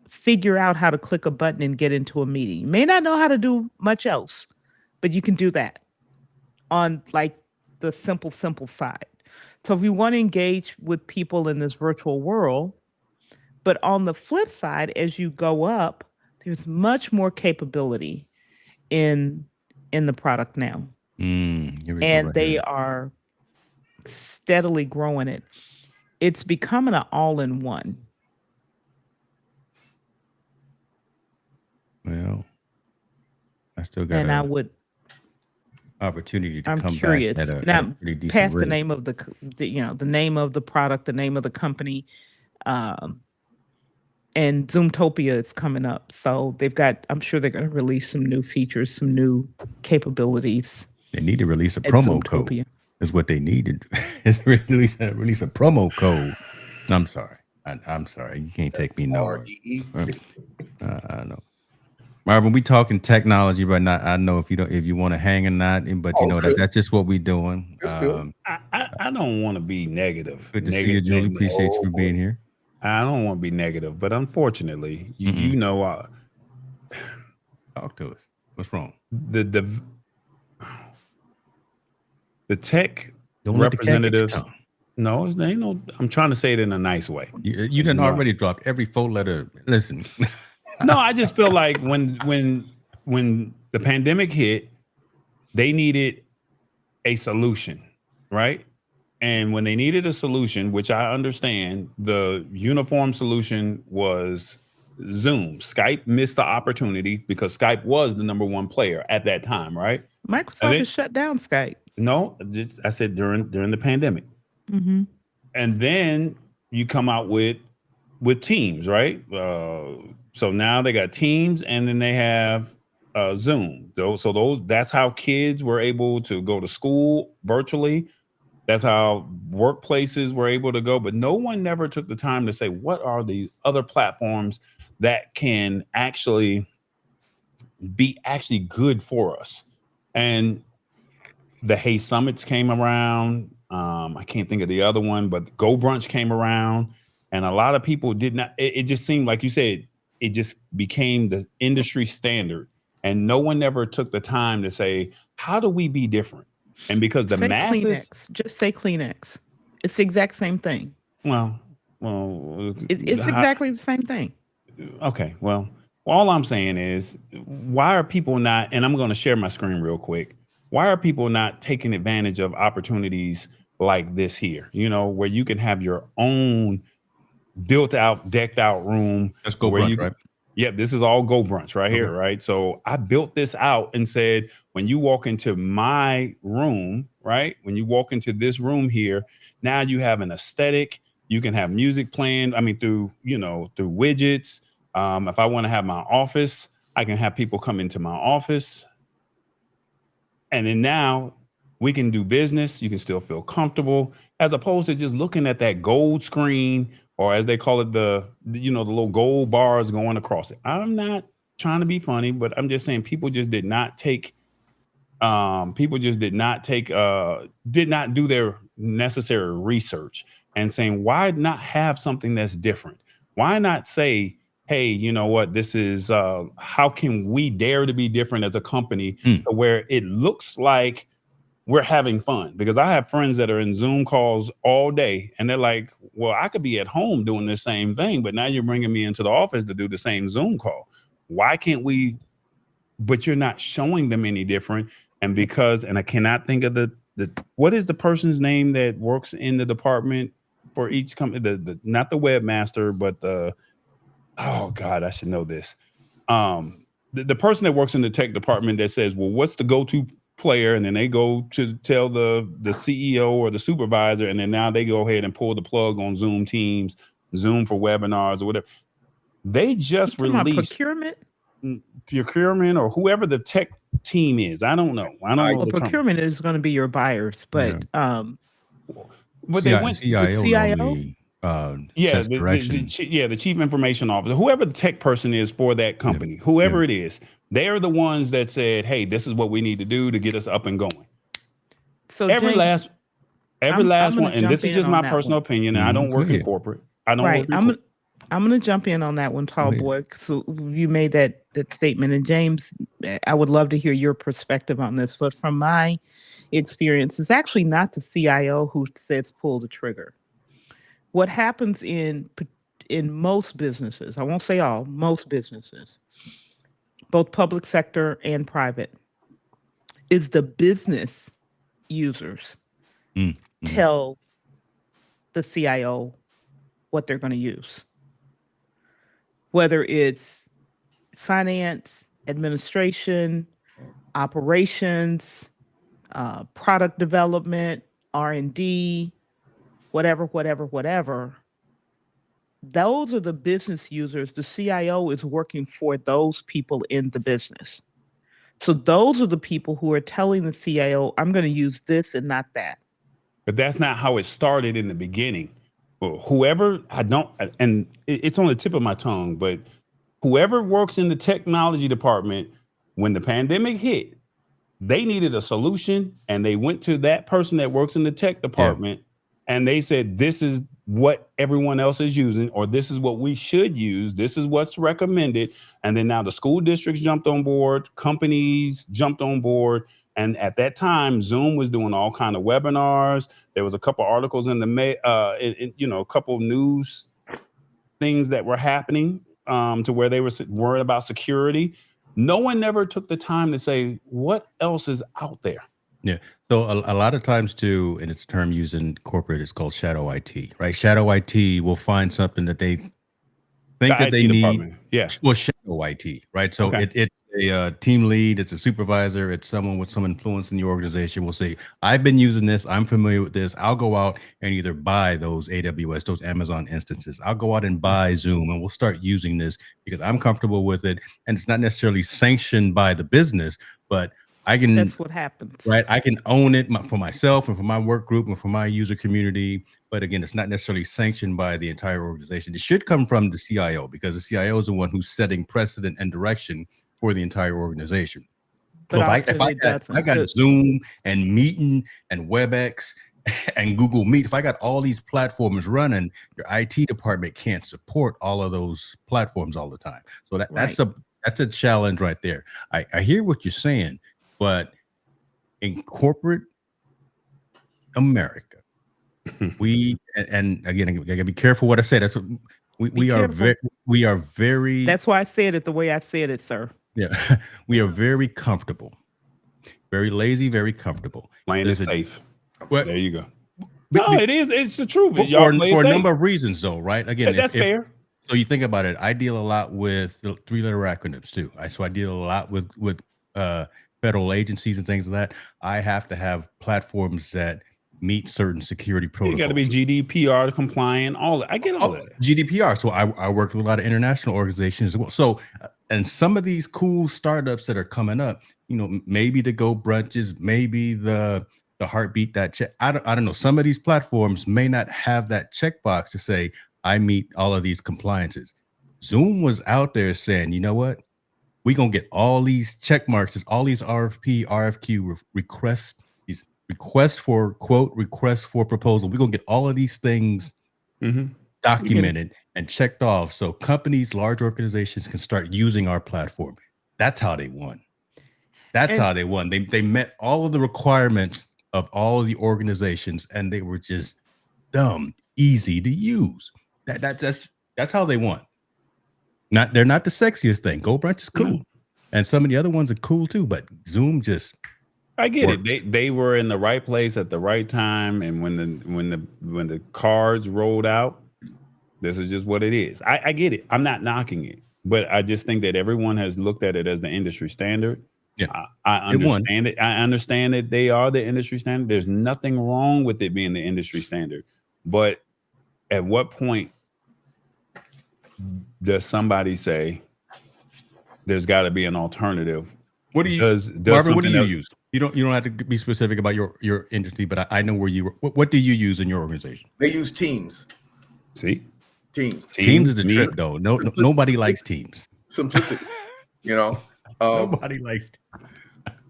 figure out how to click a button and get into a meeting. You may not know how to do much else, but you can do that on like the simple side. So if you want to engage with people in this virtual world, but on the flip side, as you go up, there's much more capability in the product now. Here we go And right they here. are steadily growing it. It's becoming an all-in-one. Well, I still got And I an would, opportunity to I'm come curious. back at a Now, pretty decent past the rate. name of the name of the product, the name of the company, and Zoomtopia is coming up. So I'm sure they're going to release some new features, some new capabilities They need to release a at promo code. Zoomtopia. Is what they needed. Is release a promo code. I'm sorry. I'm sorry. You can't take me nowhere. REE. I know. Marvin, we talking technology right now. I know if you want to hang or not, but you know that's just what we doing. That's good. I don't want to be negative. Good to see you, Julie. Appreciate you for being here. I don't want to be negative, but unfortunately, you know, talk to us. What's wrong? The tech Don't let the cat get your representatives. tongue. No, it ain't no. I'm trying to say it in a nice way. You done already dropped every 4-letter. Listen. No, I just feel like when the pandemic hit, they needed a solution, right? And when they needed a solution, which I understand, the uniform solution was Zoom. Skype missed the opportunity because Skype was the number one player at that time, right? Microsoft has shut down Skype. No, I said during the pandemic. Mm-hmm. And then you come out with Teams, right? So now they got Teams, and then they have Zoom. So that's how kids were able to go to school virtually. That's how workplaces were able to go. But no one never took the time to say, what are the other platforms that can actually be actually good for us? And the Hey Summits came around. I can't think of the other one, but Go Brunch came around, and a lot of people did not. It just seemed like you said, it just became the industry standard, and no one ever took the time to say, how do we be different? And because the Say masses, Kleenex. Just say Kleenex. It's the exact same thing. well, It's exactly the same thing. okay. Well, all I'm saying is, why are people not? And I'm going to share my screen real quick. Why are people not taking advantage of opportunities like this here? You know, where you can have your own built out, decked out room. Let's Go where Brunch, you, right? Yep, this is all Go Brunch right here, Okay. right? So I built this out and said, when you walk into my room, right? When you walk into this room here, now you have an aesthetic. You can have music playing. I mean, through widgets. If I want to have my office, I can have people come into my office. And then now we can do business. You can still feel comfortable, as opposed to just looking at that gold screen, or as they call it, the little gold bars going across it. I'm not trying to be funny, but I'm just saying people just did not do their necessary research, and saying, why not have something that's different? Why not say, hey, you know what, this is how can we dare to be different as a company, to where it looks like we're having fun? Because I have friends that are in Zoom calls all day, and they're like, well, I could be at home doing the same thing, but now you're bringing me into the office to do the same Zoom call. Why can't we? But you're not showing them any different. And I cannot think of the what is the person's name that works in the department for each company, not the webmaster, but oh God, I should know this. The person that works in the tech department that says, well, what's the go-to player? And then they go to tell the CEO or the supervisor, and then now they go ahead and pull the plug on Zoom Teams, Zoom for webinars or whatever. They just released procurement or whoever the tech team is. I don't know. Well, procurement is going to be your buyers, but but they went CIO. CIO? The chief information officer, whoever the tech person is for that company, whoever it is, they're the ones that said, hey, this is what we need to do to get us up and going. So every last one, and this is just my personal opinion, and I don't work in corporate. I don't work in corporate. I'm going to jump in on that one, Tall Boy. So you made that statement, and James, I would love to hear your perspective on this. But from my experience, it's actually not the CIO who says pull the trigger. What happens in most businesses, I won't say all, most businesses, both public sector and private, is the business users tell the CIO what they're going to use. Whether it's finance, administration, operations, product development, R&D, whatever. Those are the business users. The CIO is working for those people in the business. So those are the people who are telling the CIO, I'm going to use this and not that. But that's not how it started in the beginning. Whoever, and it's on the tip of my tongue, but whoever works in the technology department, when the pandemic hit, they needed a solution, and they went to that person that works in the tech department, and they said, this is what everyone else is using, or this is what we should use. This is what's recommended. And then now the school districts jumped on board, companies jumped on board. And at that time, Zoom was doing all kind of webinars. There was a couple articles in a couple news things that were happening to where they were worried about security. No one never took the time to say, what else is out there? Yeah. So a lot of times too, and it's a term used in corporate, it's called shadow IT, right? Shadow IT will find something that they think that they need. Yeah. Well, shadow IT, right? So it a team lead, it's a supervisor, it's someone with some influence in the organization will say, I've been using this, I'm familiar with this. I'll go out and either buy those AWS, those Amazon instances. I'll go out and buy Zoom and we'll start using this because I'm comfortable with it. And it's not necessarily sanctioned by the business, but I can, That's what happens. right? I can own it for myself and for my work group and for my user community. But again, it's not necessarily sanctioned by the entire organization. It should come from the CIO because the CIO is the one who's setting precedent and direction for the entire organization. But So often if I it got doesn't. Zoom and Meeting and WebEx and Google Meet, if I got all these platforms running, your IT department can't support all of those platforms all the time. So that's a challenge right there. I hear what you're saying, but in corporate America, we and again, I gotta be careful what I say. That's what we are very. That's why I said it the way I said it, sir. Yeah, we are very comfortable, very lazy, very comfortable. Playing it safe. What? There you go. No, it is. It's the truth. For a number of reasons, though, right? Again, that's fair. So you think about it. I deal a lot with the 3-letter acronyms too. I deal a lot with federal agencies and things like that. I have to have platforms that meet certain security protocols. You got to be GDPR compliant. All that. I get all that. GDPR. So I work with a lot of international organizations as well. So and some of these cool startups that are coming up, you know, maybe the Go Brunches, maybe the Heartbeat that check. I don't know. Some of these platforms may not have that checkbox to say I meet all of these compliances. Zoom was out there saying, you know what? We're gonna get all these check marks, all these RFP, RFQ requests, these requests for quote, requests for proposal. We're gonna get all of these things documented and checked off, so companies, large organizations can start using our platform. That's how they won. How they won. They met all of the requirements of all of the organizations, and they were just dumb, easy to use. That's how they won. They're not the sexiest thing. Go Brunch is cool, and some of the other ones are cool too. But Zoom just, I get it. They were in the right place at the right time, and when the cards rolled out, this is just what it is. I get it. I'm not knocking it, but I just think that everyone has looked at it as the industry standard. Yeah, I understand it. I understand that they are the industry standard. There's nothing wrong with it being the industry standard, but at what point does somebody say there's got to be an alternative? What do you, Marvin? What do you use? You don't have to be specific about your industry, but I know where you. What do you use in your organization? They use Teams. See, Teams is a trip, though. Nobody likes Teams. Simplicity, you know. Nobody likes.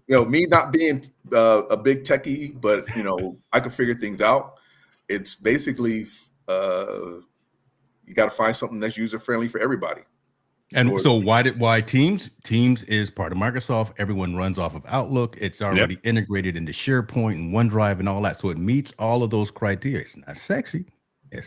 You know, me not being a big techie, but you know, I can figure things out. It's basically you got to find something that's user friendly for everybody. And so why Teams? Teams is part of Microsoft. Everyone runs off of Outlook. It's already integrated into SharePoint and OneDrive and all that. So it meets all of those criteria. It's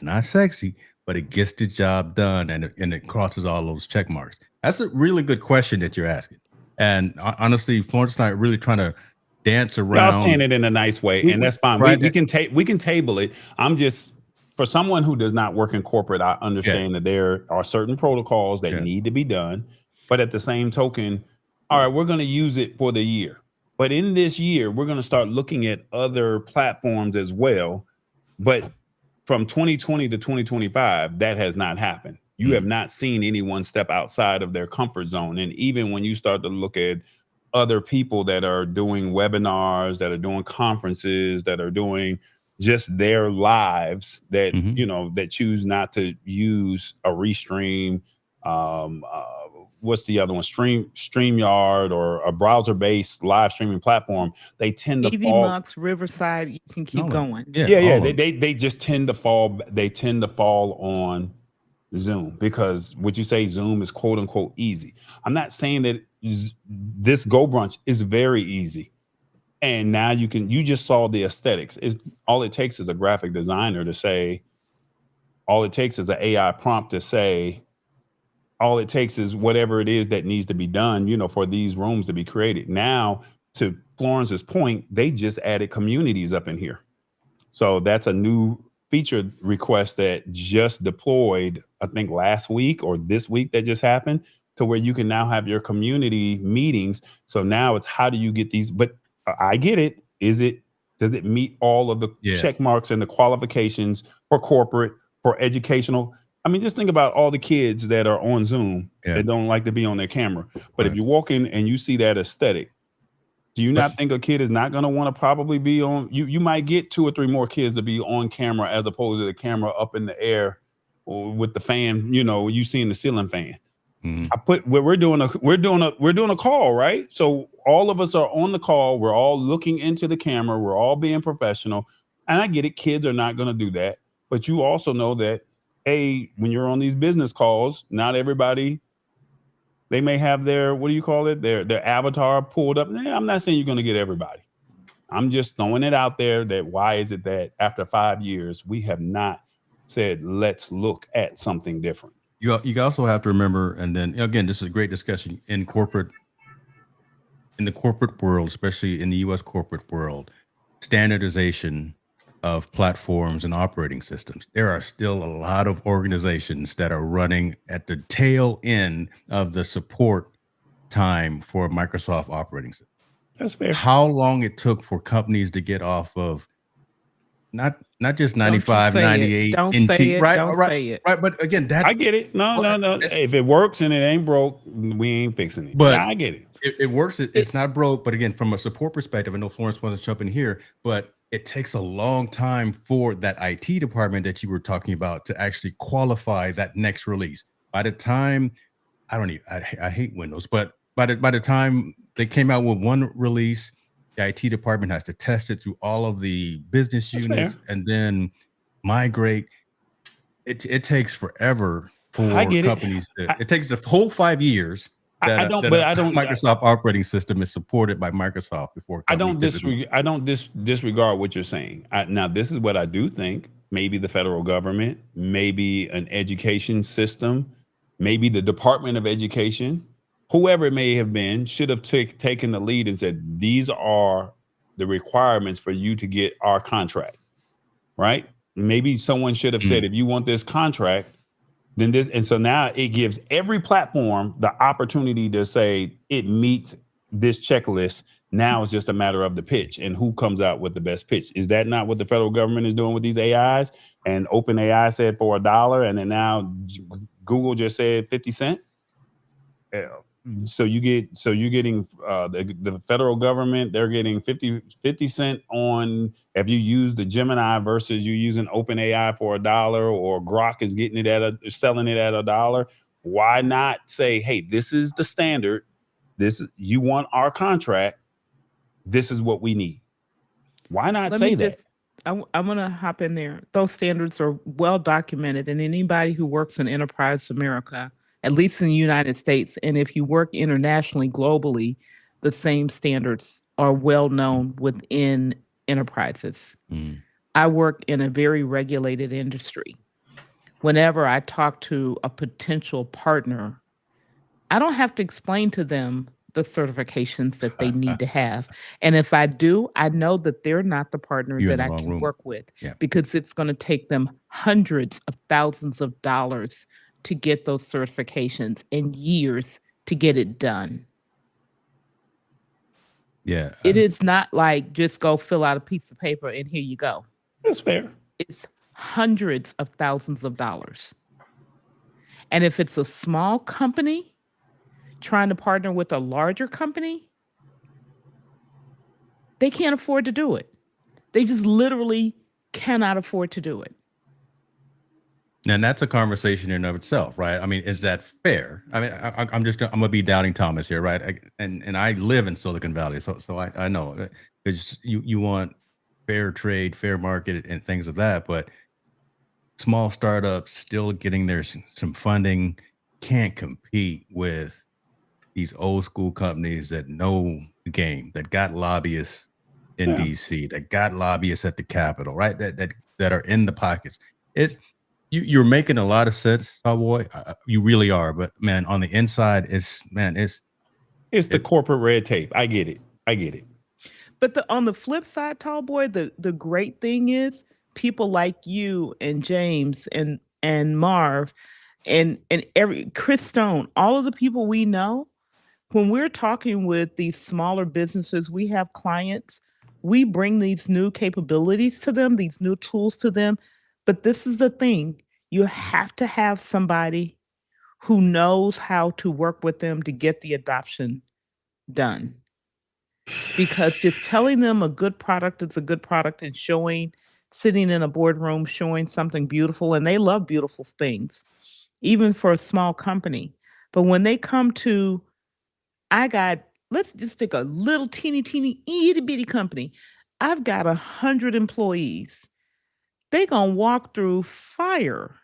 not sexy, but it gets the job done, and it crosses all those check marks. That's a really good question that you're asking. And honestly, Florence and I are really trying to dance around. Y'all saying it in a nice way, and that's fine. Right? We can table it. I'm just, for someone who does not work in corporate, I understand that there are certain protocols that need to be done. But at the same token, all right, we're going to use it for the year. But in this year, we're going to start looking at other platforms as well. But from 2020 to 2025, that has not happened. You have not seen anyone step outside of their comfort zone. And even when you start to look at other people that are doing webinars, that are doing conferences, that are doing just their lives, that you know, that choose not to use a Restream, what's the other one, StreamYard, or a browser-based live streaming platform, they tend to fall. Mux, Riverside, you can keep going. They just tend to fall. They tend to fall on Zoom, because would you say Zoom is quote unquote easy? I'm not saying that this Go Brunch is very easy. And now you just saw the aesthetics. All it takes is a graphic designer to say, all it takes is an AI prompt to say, all it takes is whatever it is that needs to be done, you know, for these rooms to be created. Now, to Florence's point, they just added communities up in here. So that's a new feature request that just deployed, I think last week or this week that just happened. to where you can now have your community meetings. So now it's how do you get these? But I get it. Does it meet all of the check marks and the qualifications for corporate, for educational? I mean, just think about all the kids that are on Zoom that don't like to be on their camera. But if you walk in and you see that aesthetic, do you not think a kid is not going to want to probably be on? You might get 2 or 3 more kids to be on camera as opposed to the camera up in the air or with the fan. You seeing the ceiling fan. We're doing a call, right? So all of us are on the call. We're all looking into the camera. We're all being professional. And I get it. Kids are not going to do that. But you also know that, when you're on these business calls, not everybody, they may have their, what do you call it? Their avatar pulled up. I'm not saying you're going to get everybody. I'm just throwing it out there that why is it that after 5 years, we have not said, let's look at something different. You also have to remember, and then again, this is a great discussion in the corporate world, especially in the U.S. corporate world, standardization of platforms and operating systems. There are still a lot of organizations that are running at the tail end of the support time for Microsoft operating system. That's fair. How long it took for companies to get off of not just 95, 98 Don't NT, say it. right? Don't right, say it. right. But again, that I get it. No. If it works and it ain't broke, we ain't fixing it. But I get it. It works. It's not broke. But again, from a support perspective, I know Florence wants to jump in here, but it takes a long time for that IT department that you were talking about to actually qualify that next release. By the time, I hate Windows, but by the time they came out with one release, the IT department has to test it through all of the business units and then migrate. It takes forever for companies. It takes the whole 5 years. Microsoft operating system is supported by Microsoft before. I don't disregard what you're saying. Now, this is what I do think. Maybe the federal government, maybe an education system, maybe the Department of Education, whoever it may have been, should have taken the lead and said, these are the requirements for you to get our contract, right? Maybe someone should have said, if you want this contract, then this. And so now it gives every platform the opportunity to say it meets this checklist. Now it's just a matter of the pitch and who comes out with the best pitch. Is that not what the federal government is doing with these AIs? And OpenAI said for $1, and then now Google just said 50 cents. So you're getting the federal government, they're getting 50 cent on if you use the Gemini versus you using OpenAI for $1, or Grok is getting it selling it at $1. Why not say, hey, this is the standard. You want our contract. This is what we need. Why not say that? I'm going to hop in there. Those standards are well documented, and anybody who works in Enterprise America, at least in the United States, and if you work internationally, globally, the same standards are well known within enterprises. I work in a very regulated industry. Whenever I talk to a potential partner, I don't have to explain to them the certifications that they need to have. And if I do, I know that they're not the partner that I can work with, because it's going to take them hundreds of thousands of dollars to get those certifications and years to get it done. Yeah. It is not like just go fill out a piece of paper and here you go. That's fair. It's hundreds of thousands of dollars. And if it's a small company trying to partner with a larger company, they can't afford to do it. They just literally cannot afford to do it. And that's a conversation in and of itself, right? I mean, is that fair? I mean, I'm gonna be doubting Thomas here, right? And I live in Silicon Valley, so I know because you want fair trade, fair market, and things of that, but small startups still getting some funding can't compete with these old school companies that know the game, that got lobbyists in DC, that got lobbyists at the Capitol, right? That are in the pockets. You're making a lot of sense, Cowboy. You really are, but man, on the inside, it's the corporate red tape. I get it. But on the flip side, Tallboy, the great thing is people like you and James and Marv, and every Chris Stone, all of the people we know, when we're talking with these smaller businesses, we have clients, we bring these new capabilities to them, these new tools to them. But this is the thing, you have to have somebody who knows how to work with them to get the adoption done. Because just telling them a good product is a good product and showing, sitting in a boardroom, showing something beautiful, and they love beautiful things, even for a small company. But when they come to, I got, let's just take a little teeny, itty bitty company. I've got 100 employees. They gonna walk through fire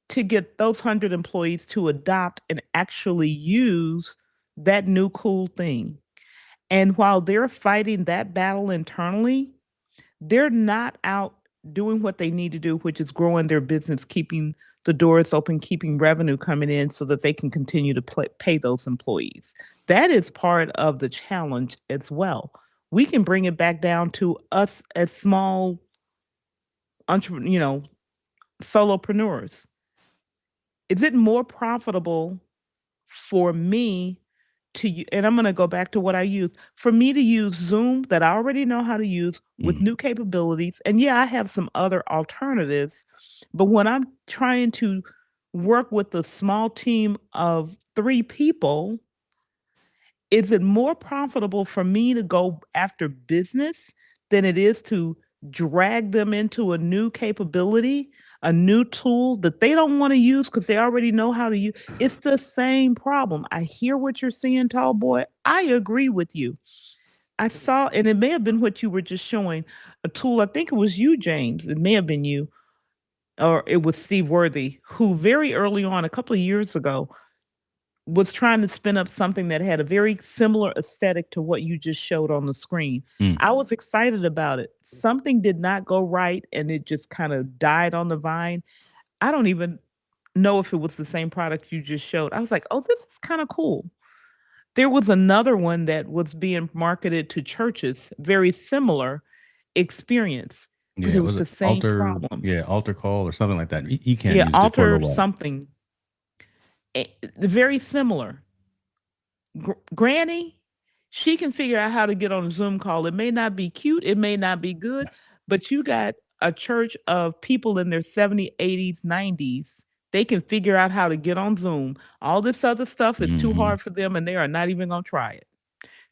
to get those 100 employees to adopt and actually use that new cool thing. And while they're fighting that battle internally, they're not out doing what they need to do, which is growing their business, keeping the doors open, keeping revenue coming in so that they can continue to pay those employees. That is part of the challenge as well. We can bring it back down to us as small solopreneurs. Is it more profitable for me and I'm going to go back to what I use, for me to use Zoom that I already know how to use with new capabilities? And yeah, I have some other alternatives, but when I'm trying to work with a small team of 3 people, is it more profitable for me to go after business than it is to drag them into a new capability, a new tool that they don't want to use because they already know how to use? It's the same problem. I hear what you're saying, tall boy. I agree with you. I saw, and it may have been what you were just showing, a tool. I think it was you, James. It may have been you, or it was Steve Worthy, who very early on, a couple of years ago, was trying to spin up something that had a very similar aesthetic to what you just showed on the screen. I was excited about it. Something did not go right, and it just kind of died on the vine. I don't even know if it was the same product you just showed. I was like, oh, this is kind of cool. There was another one that was being marketed to churches, very similar experience, but Yeah, it was was the it same problem. altar call or something like that? He can't Yeah, use it for a alter little while. something. Very similar. Granny, she can figure out how to get on a Zoom call. It may not be cute, it may not be good, but you got a church of people in their 70s, 80s, 90s. They can figure out how to get on Zoom. All this other stuff is too hard for them, and they are not even going to try it.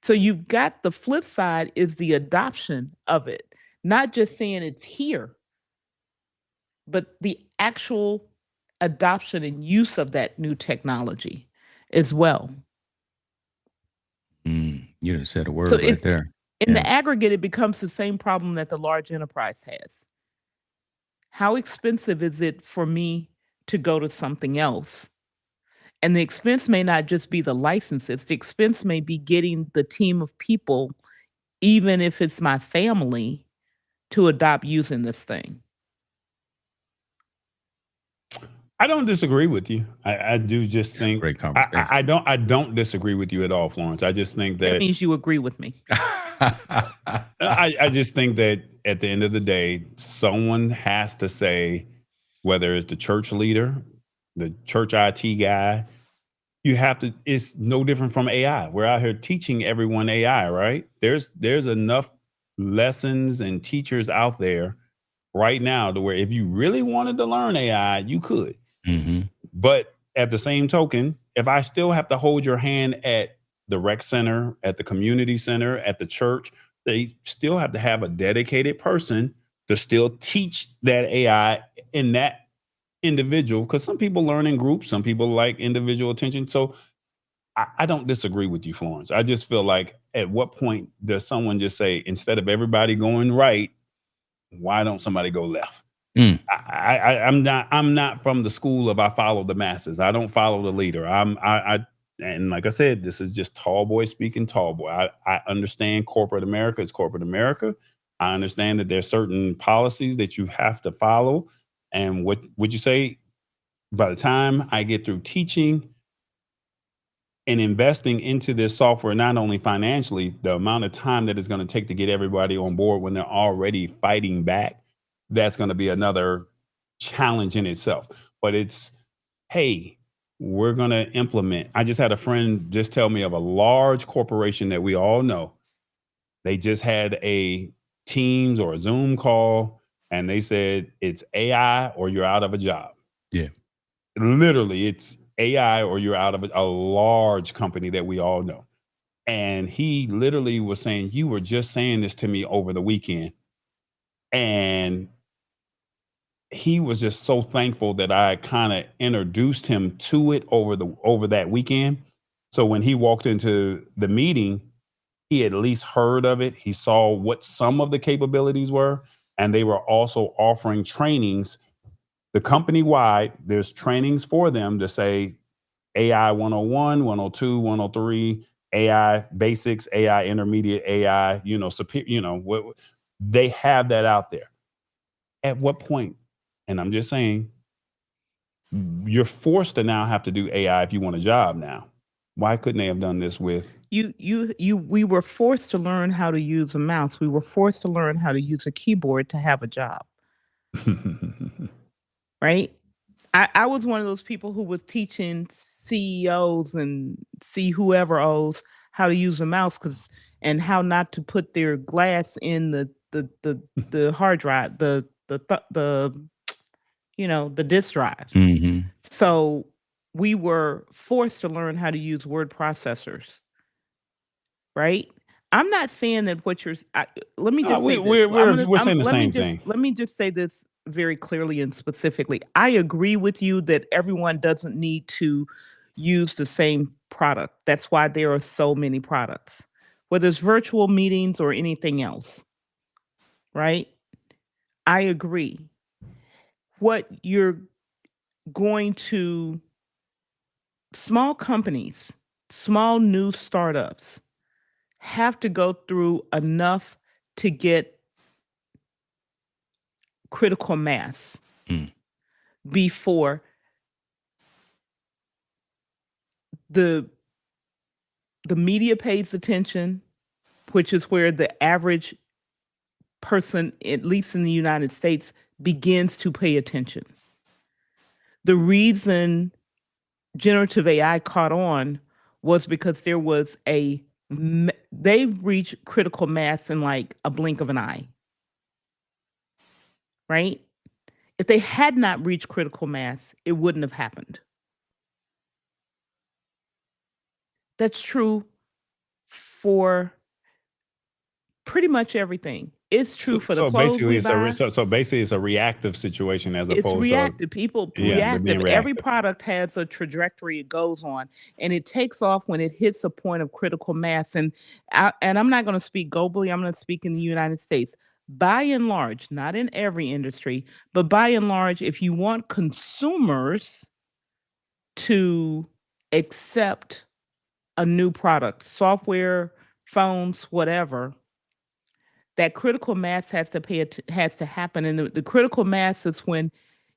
So you've got the flip side is the adoption of it, not just saying it's here, but the actual adoption and use of that new technology as well. You done said a So word right it's there. in Yeah. the aggregate, it becomes the same problem that the large enterprise has. How expensive is it for me to go to something else? And the expense may not just be the licenses. The expense may be getting the team of people, even if it's my family, to adopt using this thing. I don't disagree with you. I do just It's a think great conversation. I don't disagree with you at all, Florence. I just think That that means you agree with me. I just think that at the end of the day, someone has to say, whether it's the church leader, the church IT guy, you have to. It's no different from AI. We're out here teaching everyone AI, right? There's enough lessons and teachers out there right now to where if you really wanted to learn AI, you could. But at the same token, if I still have to hold your hand at the rec center, at the community center, at the church, they still have to have a dedicated person to still teach that AI in that individual. Because some people learn in groups, some people like individual attention. So I don't disagree with you, Florence. I just feel like at what point does someone just say, instead of everybody going right, why don't somebody go left? I'm not from the school of I follow the masses. I don't follow the leader. And like I said, this is just tall boy speaking tall boy. I understand corporate America is corporate America. I understand that there's certain policies that you have to follow. And what would you say? By the time I get through teaching and investing into this software, not only financially, the amount of time that it's going to take to get everybody on board when they're already fighting back, that's going to be another challenge in itself. But it's hey, we're going to implement. I just had a friend just tell me of a large corporation that we all know. They just had a Teams or a Zoom call, and they said it's AI or you're out of a job. Yeah. Literally, it's AI or you're out of a large company that we all know. And he literally was saying, you were just saying this to me over the weekend. And he was just so thankful that I kind of introduced him to it over that weekend. So when he walked into the meeting, he at least heard of it. He saw what some of the capabilities were, and they were also offering trainings. The company wide, there's trainings for them to say AI 101, 102, 103, AI basics, AI intermediate, AI, superior, what they have that out there. At what point? And I'm just saying, you're forced to now have to do AI if you want a job now. Why couldn't they have done this with we were forced to learn how to use a mouse. We were forced to learn how to use a keyboard to have a job. Right? I was one of those people who was teaching CEOs and whoever how to use a mouse and how not to put their glass in the hard drive, the disk drive. Mm-hmm. So we were forced to learn how to use word processors. Right? I'm not saying that let me just say this. We're saying the same thing. Let me just say this very clearly and specifically. I agree with you that everyone doesn't need to use the same product. That's why there are so many products, whether it's virtual meetings or anything else. Right? I agree. What you're going to small companies, small new startups have to go through enough to get critical mass before the media pays attention, which is where the average person, at least in the United States, begins to pay attention. The reason generative AI caught on was because there was they reached critical mass in like a blink of an eye. Right? If they had not reached critical mass, it wouldn't have happened. That's true for pretty much everything. It's true for the clothes we buy. So basically, it's a reactive situation as opposed to reactive. People reactive. Every product has a trajectory it goes on, and it takes off when it hits a point of critical mass. And I'm not going to speak globally. I'm going to speak in the United States. By and large, not in every industry, but by and large, if you want consumers to accept a new product, software, phones, whatever, that critical mass has to happen. And the critical mass is when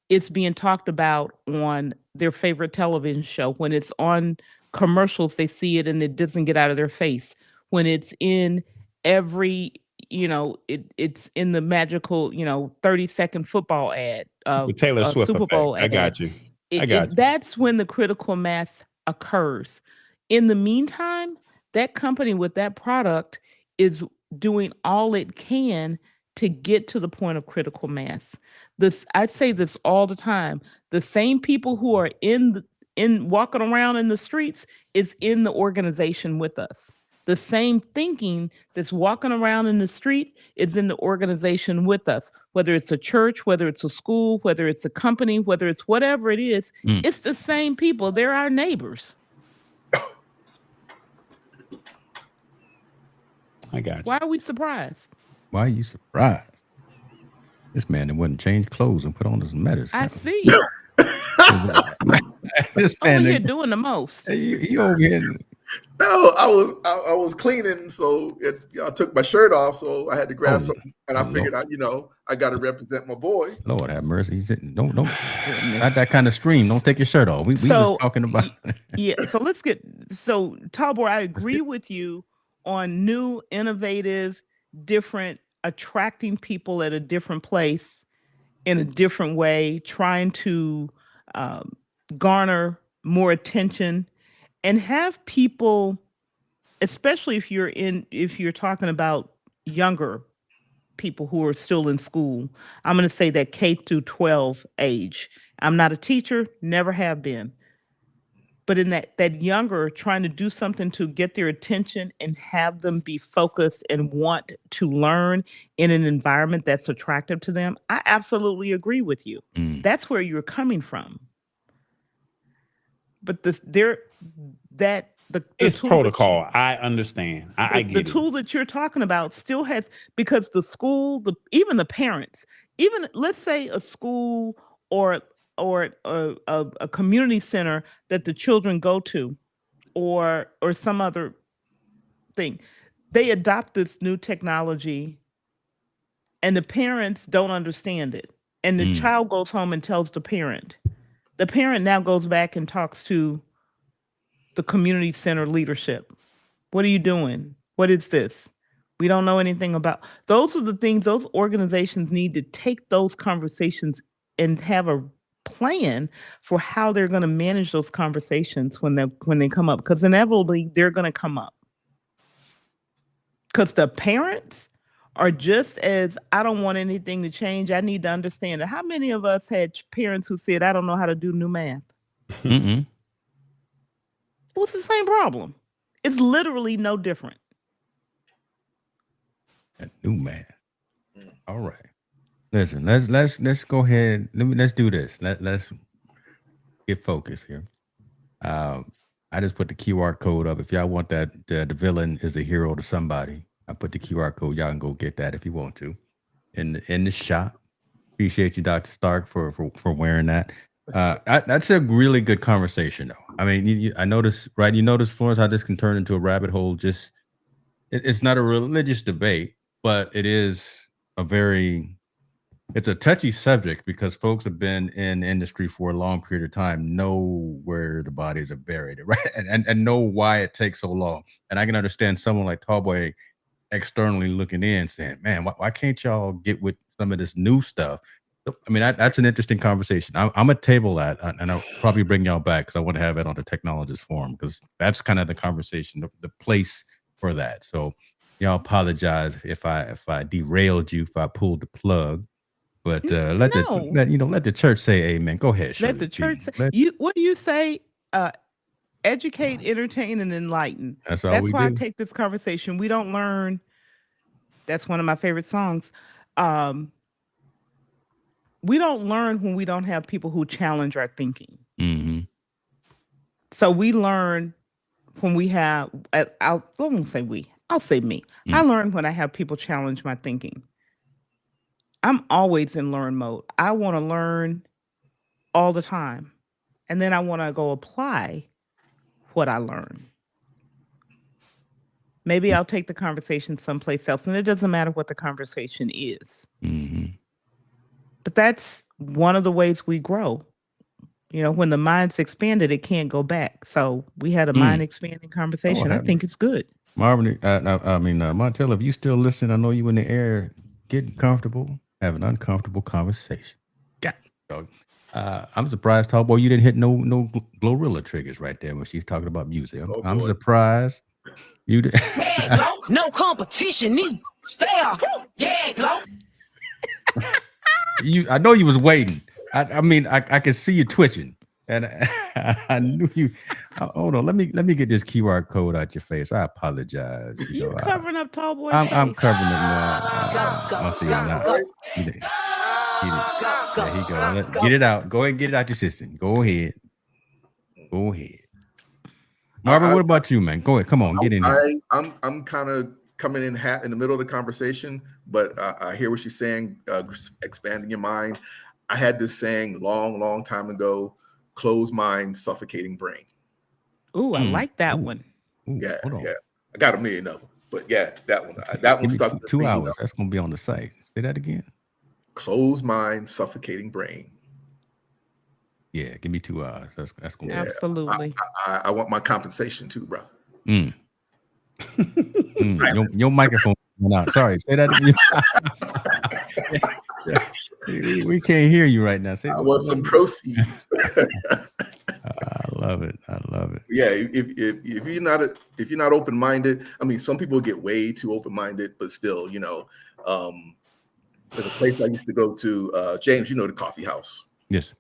it's being talked about on their favorite television show, when it's on commercials, they see it and it doesn't get out of their face. When it's in every, it's in the magical, 30-second football ad. It's the Taylor Swift Super Bowl effect. ad. I got you. That's when the critical mass occurs. In the meantime, that company with that product is doing all it can to get to the point of critical mass. I say this all the time. The same people who are in walking around in the streets is in the organization with us. The same thinking that's walking around in the street is in the organization with us. Whether it's a church, whether it's a school, whether it's a company, whether it's whatever it is, it's the same people. They're our neighbors. I got you. Why are we surprised? Why are you surprised? This man that wouldn't change clothes and put on his medicine. I see. This man over here doing the most. He over here. No, I was cleaning, so I took my shirt off, so I had to grab something, and I figured I got to represent my boy. Lord have mercy. Don't not that kind of stream. Don't take your shirt off. We was talking about. Yeah. So Talbor, I agree with you on new, innovative, different, attracting people at a different place in a different way, trying to garner more attention and have people, especially if you're talking about younger people who are still in school. I'm going to say that K through 12 age. I'm not a teacher, never have been. But in that younger, trying to do something to get their attention and have them be focused and want to learn in an environment that's attractive to them, I absolutely agree with you. That's where you're coming from. But the it's tool protocol. I understand. I get the it. tool that you're talking about still has, because the school, even the parents, even let's say a school or a community center that the children go to, or some other thing, they adopt this new technology and the parents don't understand it. And the child goes home and tells the parent. The parent now goes back and talks to the community center leadership. What are you doing? What is this? We don't know anything about. Those are the things those organizations need to take those conversations and have a plan for how they're going to manage those conversations when they come up, because inevitably they're going to come up. Because the parents are just as, I don't want anything to change. I need to understand it. How many of us had parents who said, I don't know how to do new math? What's the same problem? It's literally no different. New math. All right. Listen, let's go ahead. Let's do this. Let's get focused here. I just put the QR code up. If y'all want that, the villain is a hero to somebody. I put the QR code. Y'all can go get that if you want to. In the shop. Appreciate you, Dr. Stark, for wearing that. That's a really good conversation, though. I mean, I noticed, right? You notice, Florence, how this can turn into a rabbit hole. Just it's not a religious debate, but it is it's a touchy subject because folks have been in the industry for a long period of time, know where the bodies are buried, right? And know why it takes so long. And I can understand someone like Tallboy externally looking in saying, man, why can't y'all get with some of this new stuff? I mean, that's an interesting conversation. I'm going to table that, and I'll probably bring y'all back because I want to have it on the Technologist Forum, because that's kind of the conversation, the place for that. So y'all apologize if I derailed you, if I pulled the plug. But let the church say amen. Go ahead, Shirley. Let the church say. What do you say? Educate, entertain, and enlighten. That's why I take this conversation. We don't learn. That's one of my favorite songs. We don't learn when we don't have people who challenge our thinking. So we learn when we have. I won't say we. I'll say me. I learn when I have people challenge my thinking. I'm always in learn mode. I want to learn all the time. And then I want to go apply what I learn. Maybe I'll take the conversation someplace else. And it doesn't matter what the conversation is. But that's one of the ways we grow. You know, when the mind's expanded, it can't go back. So we had a mind expanding conversation. I think it's good. Marvin, Montel, if you still listening, I know you in the air, getting comfortable. Have an uncomfortable conversation. I'm surprised, Tallboy, you didn't hit no Glorilla triggers right there when she's talking about music. I'm surprised you did. No competition. Stay off. Yeah, Glow. I know you was waiting. I could see you twitching, and I knew you. Hold on, let me get this QR code out your face. I apologize. You covering up Tallboy? I'm covering it now. I see it now. There he go. Get it out. Go ahead and get it out your system. Go ahead. Marvin, what about you, man? Go ahead. Come on, get in here. I'm kind of coming in the middle of the conversation, but I hear what she's saying, expanding your mind. I had this saying long time ago, closed mind, suffocating brain. Ooh, I like that one. Yeah. I got a million of them, but yeah, that one stuck with 2 hours. That's going to be on the site. Say that again. Closed mind, suffocating brain. Yeah, give me 2 hours. That's going to be. Absolutely. I want my compensation too, bro. Your microphone went out. Sorry, say that again. We can't hear you right now. I want some proceeds. love it. I love it. Yeah, if you're not open minded, I mean, some people get way too open minded, but still, there's a place I used to go to, James, the coffee house. Yes.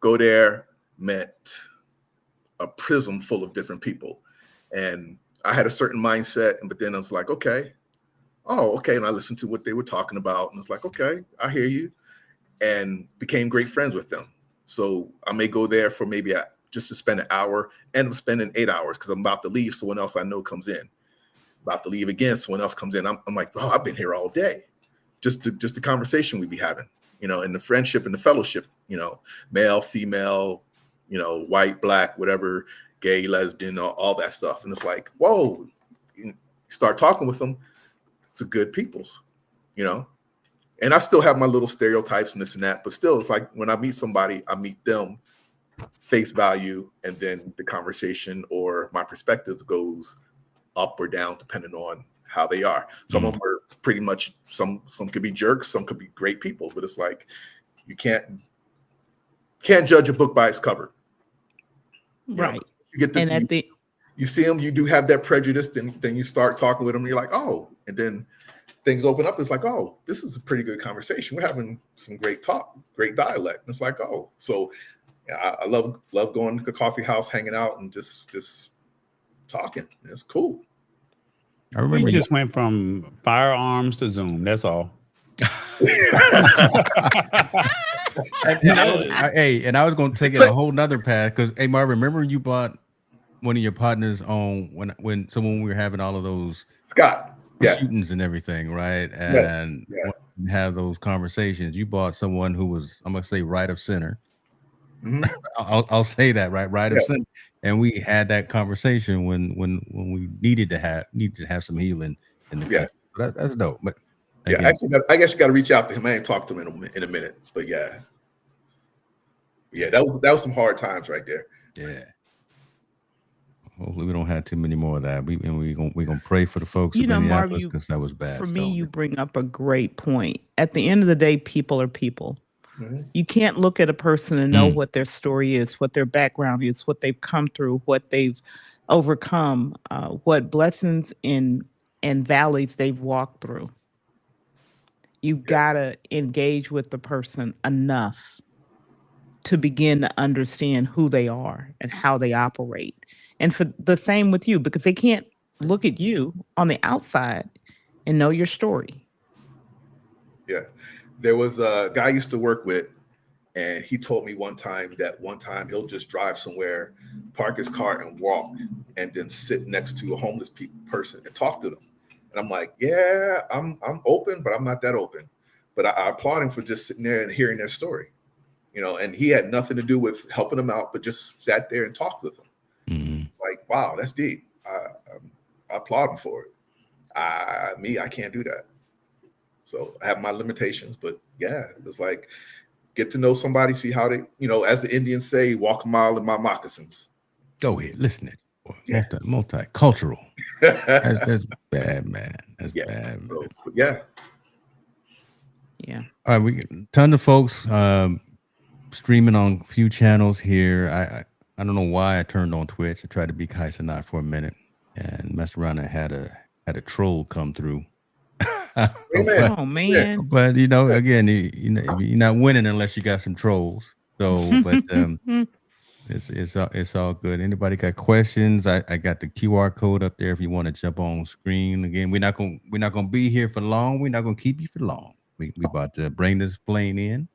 Go there, met a prism full of different people, and I had a certain mindset, but then I was like, okay, and I listened to what they were talking about, and it's like, okay, I hear you, and became great friends with them. So I may go there for maybe just to spend an hour, and I'm spending 8 hours because I'm about to leave. Someone else I know comes in, about to leave again. Someone else comes in. I'm like, oh, I've been here all day. Just the conversation we be having, and the friendship and the fellowship, male, female, white, black, whatever, gay, lesbian, all that stuff. And it's like, whoa, you start talking with them. It's a good peoples, and I still have my little stereotypes and this and that, but still it's like when I meet somebody, I meet them face value, and then the conversation or my perspective goes up or down depending on how they are. Some of them are pretty much, some could be jerks, some could be great people, but it's like you can't judge a book by its cover. Right. You get you see them, you do have that prejudice, then you start talking with them, and you're like, oh, and then things open up. It's like, oh, this is a pretty good conversation. We're having some great talk, great dialect. And it's like, oh, so yeah, I love going to the coffee house, hanging out, and just talking. It's cool. I remember We just went from firearms to Zoom. That's all. and I was going to take it a whole nother path because, hey, Marv, remember you bought one of your partners on when we were having all of those Scott shootings and everything, right? And when have those conversations. You bought someone who was, I'm gonna say, right of center. Mm-hmm. I'll say that, right of center. And we had that conversation when we needed to have some healing in the country. So that's dope. But again, actually, I guess you got to reach out to him. I ain't talked to him in a minute, but yeah, that was some hard times right there. Yeah. Hopefully we don't have too many more of that. We're gonna pray for the folks in Minneapolis because that was bad. For me, you bring up a great point. At the end of the day, people are people. Mm-hmm. You can't look at a person and know what their story is, what their background is, what they've come through, what they've overcome, what blessings and valleys they've walked through. You gotta engage with the person enough to begin to understand who they are and how they operate. And for the same with you, because they can't look at you on the outside and know your story. Yeah. There was a guy I used to work with, and he told me one time he'll just drive somewhere, park his car and walk, and then sit next to a homeless person and talk to them. And I'm like, yeah, I'm open, but I'm not that open. But I applaud him for just sitting there and hearing their story. And he had nothing to do with helping them out, but just sat there and talked with them. Mm-hmm. Like, wow, that's deep. I applaud him for it. I can't do that. So I have my limitations, but yeah, it's like get to know somebody, see how they, as the Indians say, walk a mile in my moccasins. Go ahead, listen it. Multicultural. That's bad, man. That's bad. So, yeah. All right, we ton of folks streaming on a few channels here. I don't know why I turned on Twitch. I tried to be Kaisanat for a minute and messed around and had a troll come through. Oh man! But again, you're not winning unless you got some trolls. So, but it's all good. Anybody got questions? I got the QR code up there if you want to jump on screen. Again, we're not gonna be here for long. We're not gonna keep you for long. We about to bring this plane in.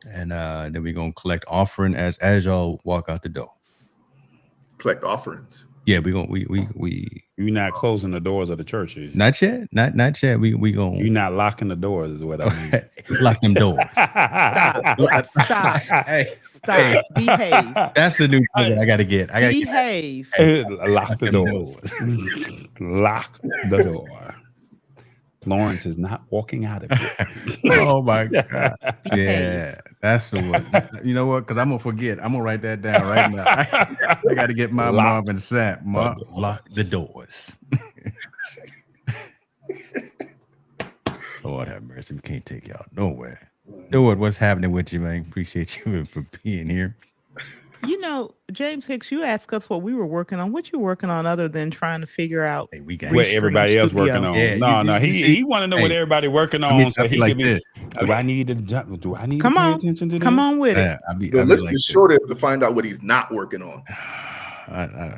And then we're gonna collect offering as y'all walk out the door. Collect offerings. Yeah, we You're not closing the doors of the churches. Not yet. Not yet. We gonna. You're not locking the doors, is what I mean. Lock them doors. Stop. Hey, stop. Behave. That's the new thing I gotta get. Behave. Lock the doors. Lock the door. Florence is not walking out of here. Oh my God. Yeah, that's the one. You know what? Because I'm going to forget. I'm going to write that down right now. I got to get my mom and Sam. Lock the doors. Lord have mercy. We can't take y'all nowhere. Lord, what's happening with you, man? Appreciate you for being here. You know, James Hicks, you asked us what we were working on. What you working on other than trying to figure out Hey, we got what Restream everybody else working Studio? on. Yeah, No, you see, he want to know what hey, everybody working I mean, on, so I be he like can be. this. Do I need to Come pay on, attention to come this? on with it. Yeah, I The be list like is this. shorter to find out what he's not working on.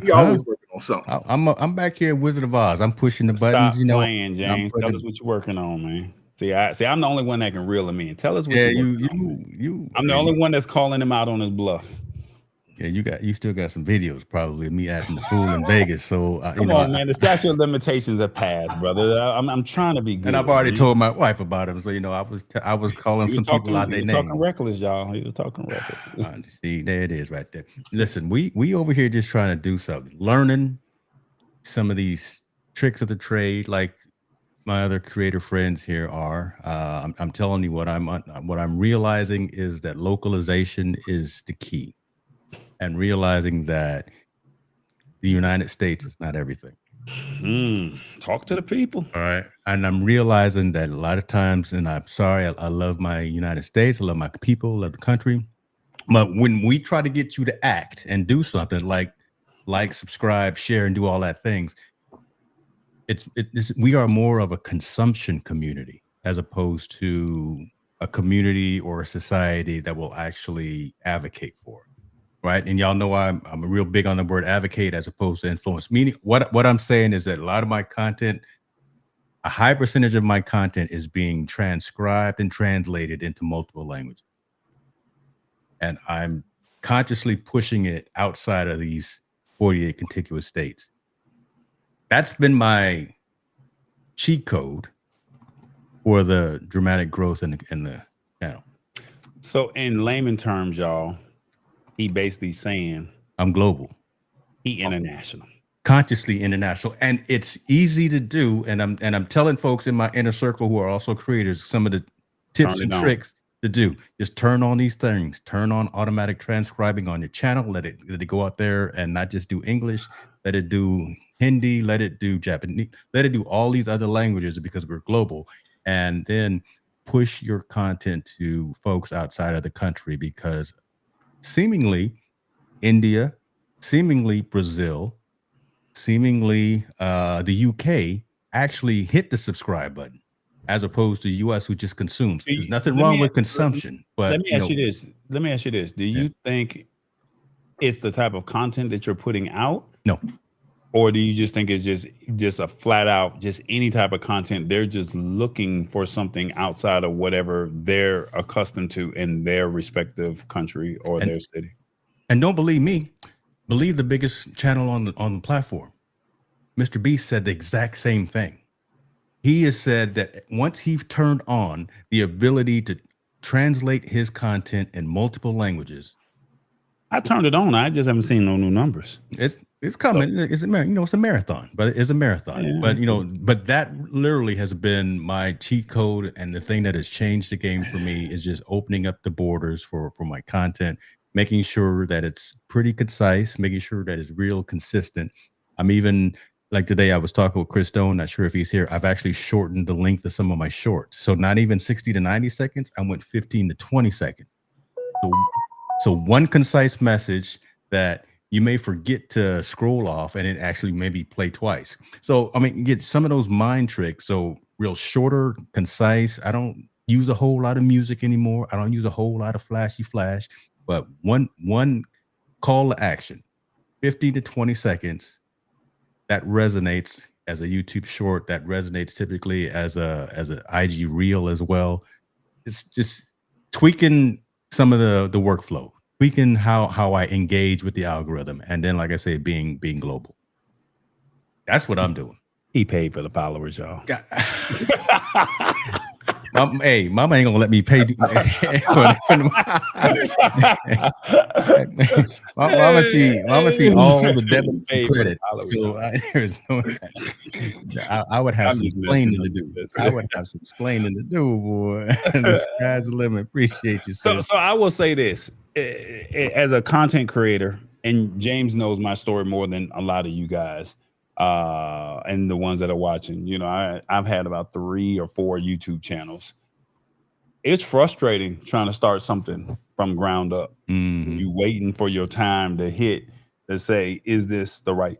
He Huh? always working on something. I'm back here, Wizard of Oz. I'm pushing the Stop buttons, you know. playing, I'm James. Tell putting. us what you're working on, man. See, I'm the only one that can reel him in. Tell us what Yeah, you're working on, man. you. I'm the yeah, only one that's calling him out on his bluff. Yeah, you still got some videos probably of me acting the fool in Vegas. So you Come know, on, man. The statute of limitations have passed, brother. I'm trying to be good. and I've already man. told my wife about him. So you know, I was calling He some was people out talking. He their was name. talking reckless, y'all. He was talking reckless. See, there it is, right there. Listen, we over here just trying to do something, learning some of these tricks of the trade, like my other creator friends here are. I'm telling you what I'm realizing is that localization is the key, and realizing that the United States is not everything. Talk to the people. All right. And I'm realizing that a lot of times, and I'm sorry, I love my United States, I love my people, love the country. But when we try to get you to act and do something like, subscribe, share, and do all that things, we are more of a consumption community as opposed to a community or a society that will actually advocate for it. Right. And y'all know I'm real big on the word advocate as opposed to influence. Meaning what I'm saying is that a lot of my content, a high percentage of my content is being transcribed and translated into multiple languages. And I'm consciously pushing it outside of these 48 contiguous states. That's been my cheat code for the dramatic growth in the channel. So in layman terms, y'all, he basically saying I'm global. he international. Consciously international, and it's easy to do. And I'm telling folks in my inner circle who are also creators some of the tips and tricks to do. Just turn on these things. Turn on automatic transcribing on your channel. Let it go out there and not just do English. Let it do Hindi. Let it do Japanese. Let it do all these other languages because we're global. And then push your content to folks outside of the country because seemingly India, seemingly Brazil, seemingly the UK actually hit the subscribe button as opposed to US who just consumes. There's nothing wrong with consumption, but let me ask you this. Let me ask you this. Do you think it's the type of content that you're putting out? No. Or do you just think it's just a flat out, just any type of content? They're just looking for something outside of whatever they're accustomed to in their respective country or their city. And don't believe me, believe the biggest channel on the platform. Mr. Beast said the exact same thing. He has said that once he's turned on the ability to translate his content in multiple languages. I turned it on. I just haven't seen no new numbers. It's coming. It's a marathon, but it's a marathon. Yeah. But that literally has been my cheat code, and the thing that has changed the game for me is just opening up the borders for my content, making sure that it's pretty concise, making sure that it's real consistent. I'm even like today I was talking with Chris Stone, not sure if he's here. I've actually shortened the length of some of my shorts. So not even 60 to 90 seconds, I went 15 to 20 seconds. So one concise message that you may forget to scroll off and it actually maybe play twice. So, I mean, you get some of those mind tricks. So real shorter, concise. I don't use a whole lot of music anymore. I don't use a whole lot of flashy flash, but one call to action, 15 to 20 seconds. That resonates as a YouTube short. That resonates typically as an IG reel as well. It's just tweaking some of the workflow, tweaking how I engage with the algorithm, and then, like I say, being global. That's what I'm doing. He paid for the followers, y'all. Hey, mama ain't gonna let me pay. Mama see all the debit credit. So I would have some explaining to do. I would have some explaining to do, boy. The sky's the limit. Appreciate you, sir. So I will say this as a content creator, and James knows my story more than a lot of you guys. And the ones that are watching, you know, I've had about 3 or 4 YouTube channels. It's frustrating trying to start something from ground up. Mhm. You waiting for your time to hit to say, is this the right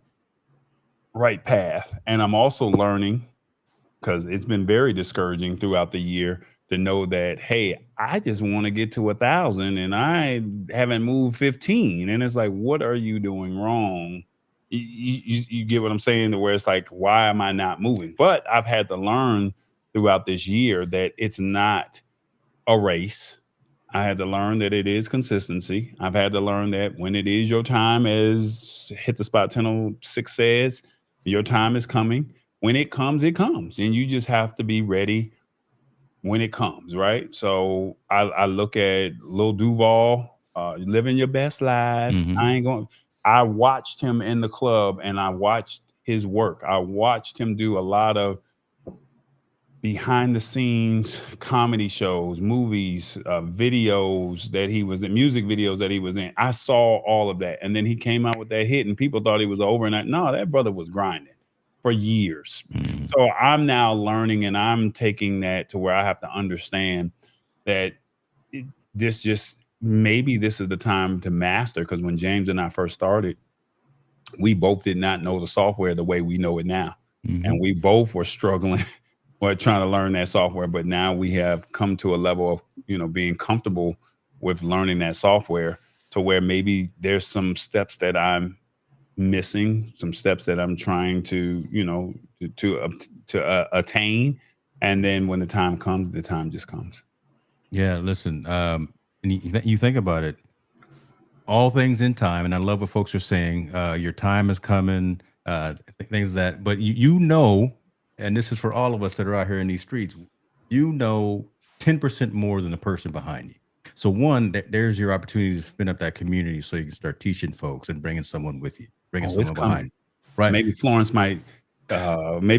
path? And I'm also learning, because it's been very discouraging throughout the year to know that, hey, I just want to get to 1,000 and I haven't moved 15. And it's like, what are you doing wrong? You get what I'm saying? To where it's like, why am I not moving? But I've had to learn throughout this year that it's not a race. I had to learn that it is consistency. I've had to learn that when it is your time, as Hit the Spot 1006 says, your time is coming. When it comes, it comes. And you just have to be ready when it comes, right? So I look at Lil Duval, living your best life. Mhm. I watched him in the club and I watched his work. I watched him do a lot of behind the scenes comedy shows, movies, videos that he was in, music videos that he was in. I saw all of that. And then he came out with that hit and people thought he was over. And no, that brother was grinding for years. Mhm. So I'm now learning and I'm taking that to where I have to understand that maybe this is the time to master. Because when James and I first started, we both did not know the software the way we know it now. Mhm. And we both were struggling or trying to learn that software. But now we have come to a level of, being comfortable with learning that software to where maybe there's some steps that I'm missing, some steps that I'm trying to attain. And then when the time comes, the time just comes. Yeah, listen, and you think about it, all things in time, and I love what folks are saying. Your time is coming, things that, but and this is for all of us that are out here in these streets. 10% more than the person behind you. So there's your opportunity to spin up that community, so you can start teaching folks and bringing someone with you, bringing Oh, it's someone behind coming. you, right? Maybe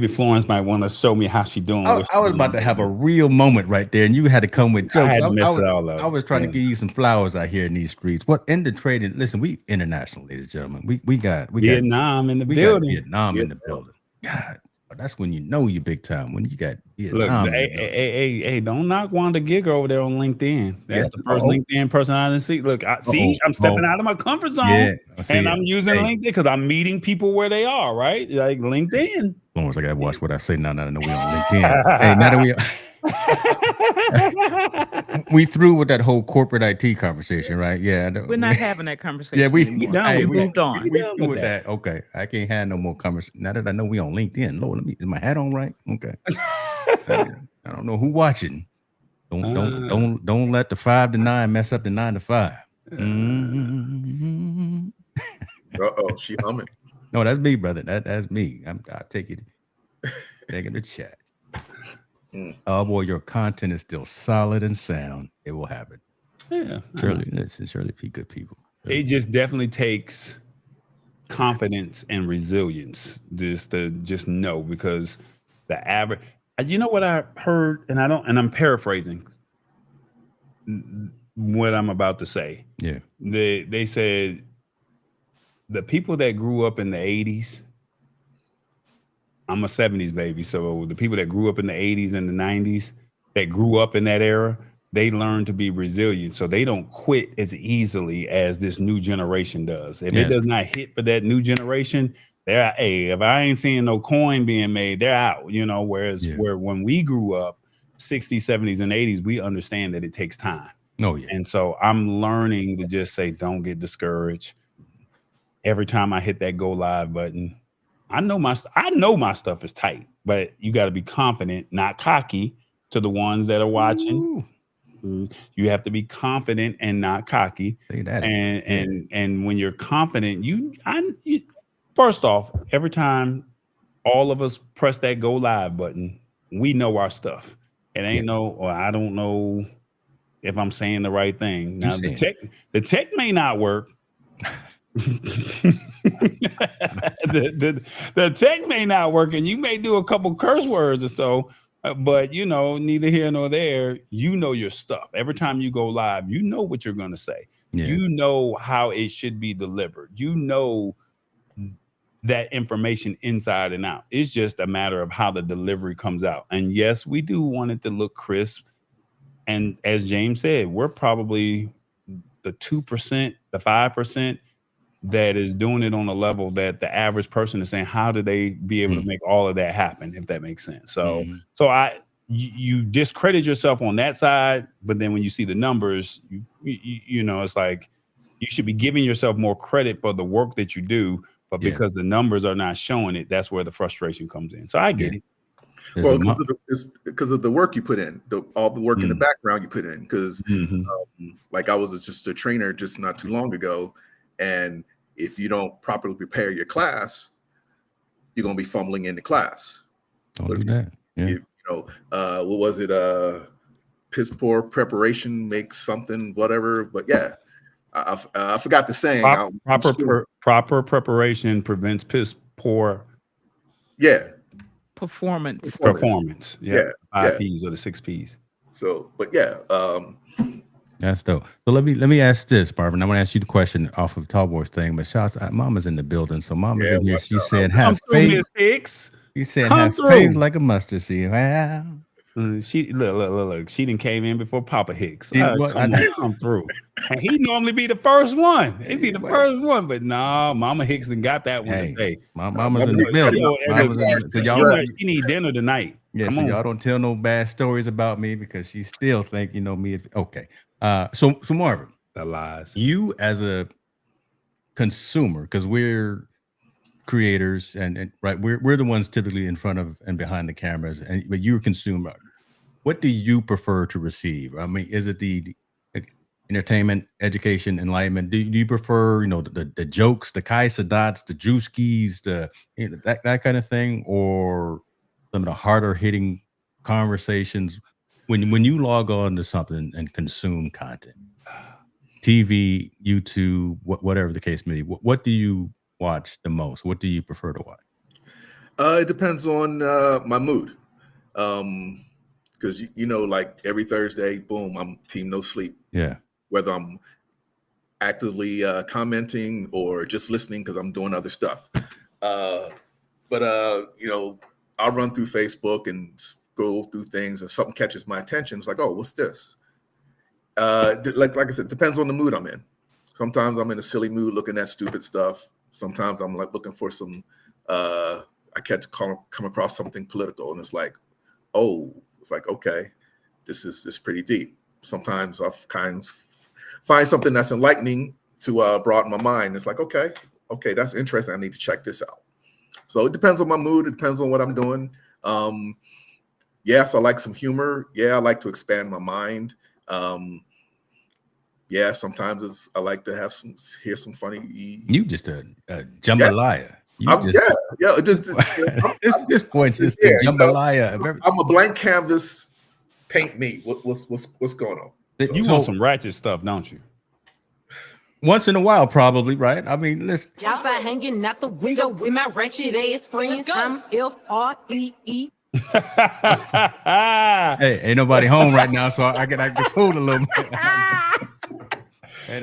Florence might want to show me how she doing. I was about to have a real moment right there, and you had to come with I jokes. had to mess it all up. I was trying to Yeah. give you some flowers out here in these streets. What in the trading? Listen, we international, ladies and gentlemen. We got Vietnam in the we got building. Vietnam in the Vietnam. building. God, that's when you know you big time. When you got Look, Vietnam in the hey, building. hey, don't knock Wanda Giger over there on LinkedIn. That's the first Uh-oh. LinkedIn person I didn't see. Look, I'm stepping out of my comfort zone. Yeah, I see and it. I'm using Hey. LinkedIn because I'm meeting people where they are, right? Like LinkedIn. Florence, I gotta watch what I say now. Now I know we on LinkedIn. Hey, now that we through with that whole corporate IT conversation, right? Yeah, I know. We're not having that conversation Yeah, we anymore. done We with moved on. We done through with with that. Okay, I can't have no more conversation. Now that I know we on LinkedIn, Lord, is my hat on right? Okay. I don't know who watching. Don't let the 5 to 9 mess up the 9 to 5. Mhm. Uh-oh, she humming. No, that's me, brother. That's me. I'll take it. Take it to chat. Oh boy, your content is still solid and sound. It will happen. Yeah. Surely be good people. It just definitely takes confidence and resilience just to know, because the average, you know what I heard, and I'm paraphrasing what I'm about to say. Yeah. They said the people that grew up in the 80s, I'm a 70s baby, so the people that grew up in the 80s and the 90s, that grew up in that era, they learn to be resilient, so they don't quit as easily as this new generation does. If it does not hit for that new generation, if I ain't seeing no coin being made, they're out. Whereas where when we grew up, 60s, 70s, and 80s, we understand that it takes time. Oh yeah. And so I'm learning to just say, don't get discouraged. Every time I hit that go live button, I know my stuff is tight, but you got to be confident, not cocky. To the ones that are watching, you have to be confident and not cocky. And when you're confident, first off, every time all of us press that go live button, we know our stuff. It ain't I don't know if I'm saying the right thing. Now the tech may not work. the tech may not work, and you may do a couple curse words or so, but neither here nor there. Your stuff. Every time you go live, you know what you're going to say. You know how it should be delivered. You know that information inside and out. It's just a matter of how the delivery comes out. And yes, we do want it to look crisp. And as James said, we're probably 2%, the 5% that is doing it on a level that the average person is saying, how do they be able to make all of that happen, if that makes sense? So you discredit yourself on that side, but then when you see the numbers, you know, it's like you should be giving yourself more credit for the work that you do, but because the numbers are not showing it, that's where the frustration comes in. So I get it. Well, because of the work you put in, all the work in the background you put in. Because like I was just a trainer just not too long ago, and if you don't properly prepare your class, you're gonna be fumbling in the class. Don't do that. Yeah. You know, what was it? Piss poor preparation makes something, whatever. But yeah, I forgot the saying. Proper preparation prevents piss poor. Yeah. Performance. Yeah. 5 P's or the 6 P's. So, but yeah. That's dope. So let me ask this, Marvin. I want to ask you the question off of Tallboy's thing, but shouts out, Mama's in the building. So Mama's in here. She said, "Have faith." She said, "Have faith like a mustard seed." Wow. She look. She done came in before Papa Hicks. Come through. And he normally be the first one. He'd be the first one, but no, Mama Hicks done got that one today. Mama's in the building. So y'all, she need dinner tonight. Yeah, so y'all don't tell no bad stories about me because she still think you know me. Okay. So Marvin, the lies. You as a consumer, because we're creators and right, we're the ones typically in front of and behind the cameras, but you're a consumer. What do you prefer to receive? I mean, is it the entertainment, education, enlightenment? Do you prefer, you know, the jokes, the Kai Sadats, the Drewskis, that kind of thing, or some of the harder hitting conversations? When you log on to something and consume content, TV, YouTube, whatever the case may be, what do you watch the most? What do you prefer to watch? It depends on my mood. Because you know, like every Thursday, boom, I'm team no sleep. Yeah. Whether I'm actively commenting or just listening because I'm doing other stuff. But you know, I'll run through Facebook and go through things, and something catches my attention. It's like, oh, what's this? Like I said, depends on the mood I'm in. Sometimes I'm in a silly mood looking at stupid stuff. Sometimes I'm like looking for some. I come across something political, and it's like, oh, it's like, okay, this is pretty deep. Sometimes I kind of find something that's enlightening to broaden my mind. It's like, okay, that's interesting. I need to check this out. So it depends on my mood. It depends on what I'm doing. Yes, I like some humor. Yeah, I like to expand my mind. Yeah, sometimes I like to hear some funny. You just a jambalaya. This point is jambalaya. You know, I'm a blank canvas. Paint me. What's going on? You want some ratchet stuff, don't you? Once in a while, probably, right? I mean, listen. Y'all find hanging out the window with my wretched ass friends. I'm FREE. Hey, ain't nobody home right now, so I can fool a little bit.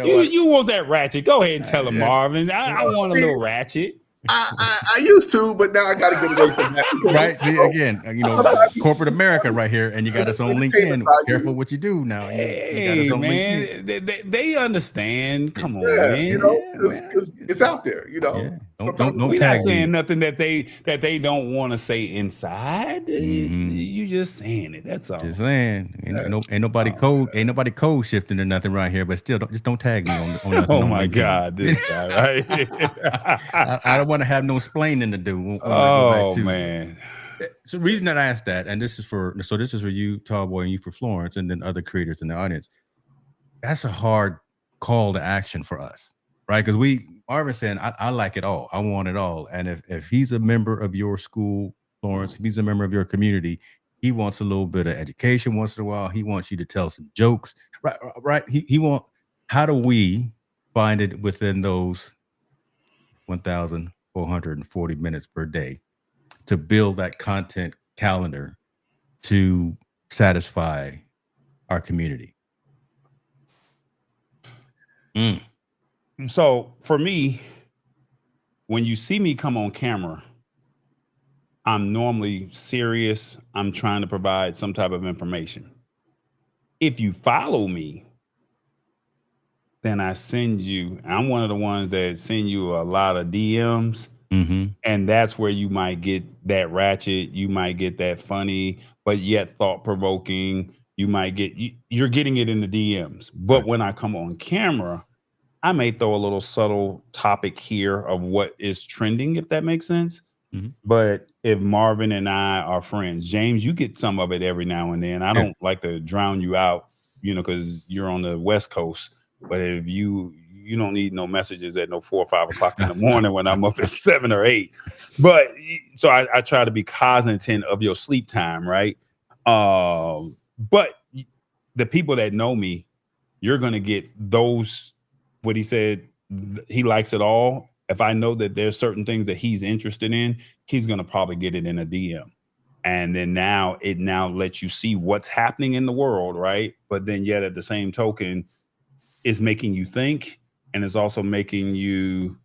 You want that ratchet? Go ahead and tell him, Marvin. I want a little ratchet. I used to, but now I got to get away from that. Right? See, again, you know, corporate America right here, and you got us on LinkedIn. Careful what you do now. Hey, man, they understand. Come on, man. You know, because it's out there. You know, don't we're tag not saying nothing that they don't want to say inside. You just saying it. That's all. Just saying. Ain't nobody code shifting or nothing right here. But still, don't tag me on nothing. Oh my God, this guy. Right? I don't want to have no explaining to do. Oh man. So the reason that I asked that, and this is for you, Tallboy, and you for Florence, and then other creators in the audience. That's a hard call to action for us, right? Because Marvin saying, I like it all. I want it all. And if he's a member of your school, Florence, if he's a member of your community, he wants a little bit of education once in a while. He wants you to tell some jokes, right? He want. How do we find it within those 1,440 minutes per day to build that content calendar to satisfy our community? So for me, when you see me come on camera, I'm normally serious. I'm trying to provide some type of information. If you follow me, then I send you. I'm one of the ones that send you a lot of DMs. Mm-hmm. And that's where you might get that ratchet, you might get that funny, but yet thought provoking. You might get you're getting it in the DMs. But Right. when I come on camera, I may throw a little subtle topic here of what is trending, if that makes sense. Mhm. But if Marvin and I are friends, James, you get some of it every now and then. I Yeah. don't like to drown you out, because you're on the West Coast. But if you don't need no messages at no 4 or 5 o'clock in the morning when I'm up at 7 or 8. But so I try to be cognizant of your sleep time, right? But the people that know me, you're gonna get those. What he said, he likes it all. If I know that there's certain things that he's interested in, he's gonna probably get it in a DM. And then it now lets you see what's happening in the world, right? But then yet at the same token, it's making you think, and it's also making you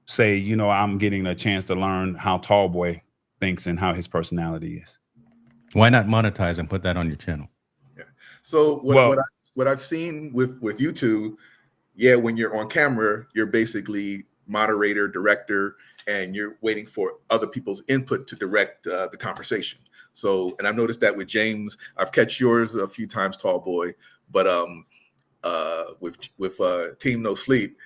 say, I'm getting a chance to learn how Tallboy thinks and how his personality is. Why not monetize and put that on your channel? Yeah. So what I've seen with YouTube, yeah, when you're on camera, you're basically moderator, director, and you're waiting for other people's input to direct the conversation. So, and I've noticed that with James, I've catch yours a few times, Tallboy, but with Team No Sleep,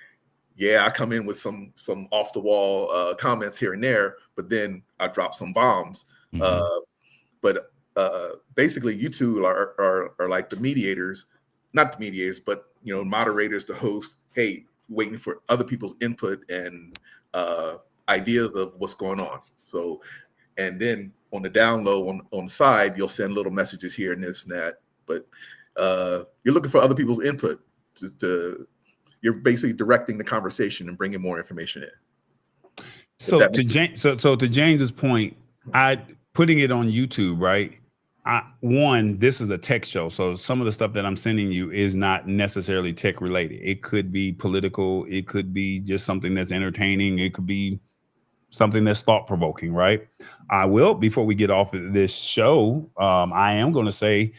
yeah, I come in with some off the wall comments here and there, but then I drop some bombs. Mhm. But basically, you two are like the mediators, not the mediators, but moderators, the host. Hey, waiting for other people's input and ideas of what's going on. So, and then on the down low, on the side, you'll send little messages here and this and that. But you're looking for other people's input. You're basically directing the conversation and bringing more information in. So to James's point, putting it on YouTube, right? This is a tech show, so some of the stuff that I'm sending you is not necessarily tech related. It could be political, it could be just something that's entertaining, it could be something that's thought provoking, right? I will, before we get off of this show, I am going to say,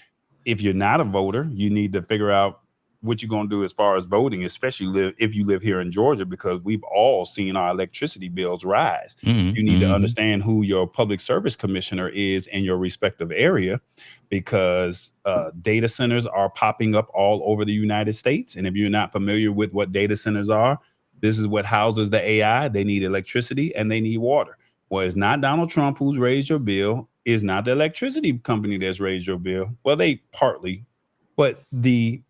if you're not a voter, you need to figure out what you're going to do as far as voting, especially if you live here in Georgia, because we've all seen our electricity bills rise. Mhm. You need to Mhm. understand who your public service commissioner is in your respective area, because data centers are popping up all over the United States. And if you're not familiar with what data centers are, this is what houses the AI. They need electricity and they need water. Well, it's not Donald Trump who's raised your bill. It's not the electricity company that's raised your bill. Well, they partly, but the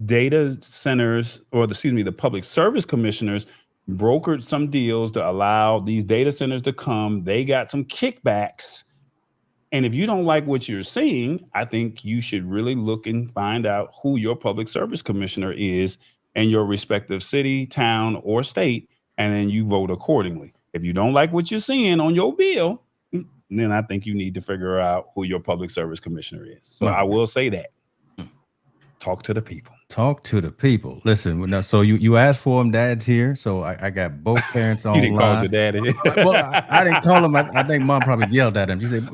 data centers, the public service commissioners brokered some deals to allow these data centers to come. They got some kickbacks. And if you don't like what you're seeing, I think you should really look and find out who your public service commissioner is in your respective city, town, or state, and then you vote accordingly. If you don't like what you're seeing on your bill, then I think you need to figure out who your public service commissioner is. So Well, I will say that. Talk to the people. Talk to the people. Listen, now, so you asked for him. Dad's here, so I got both parents You didn't call your online. daddy. Well, I didn't call him. I think Mom probably yelled at him. She said,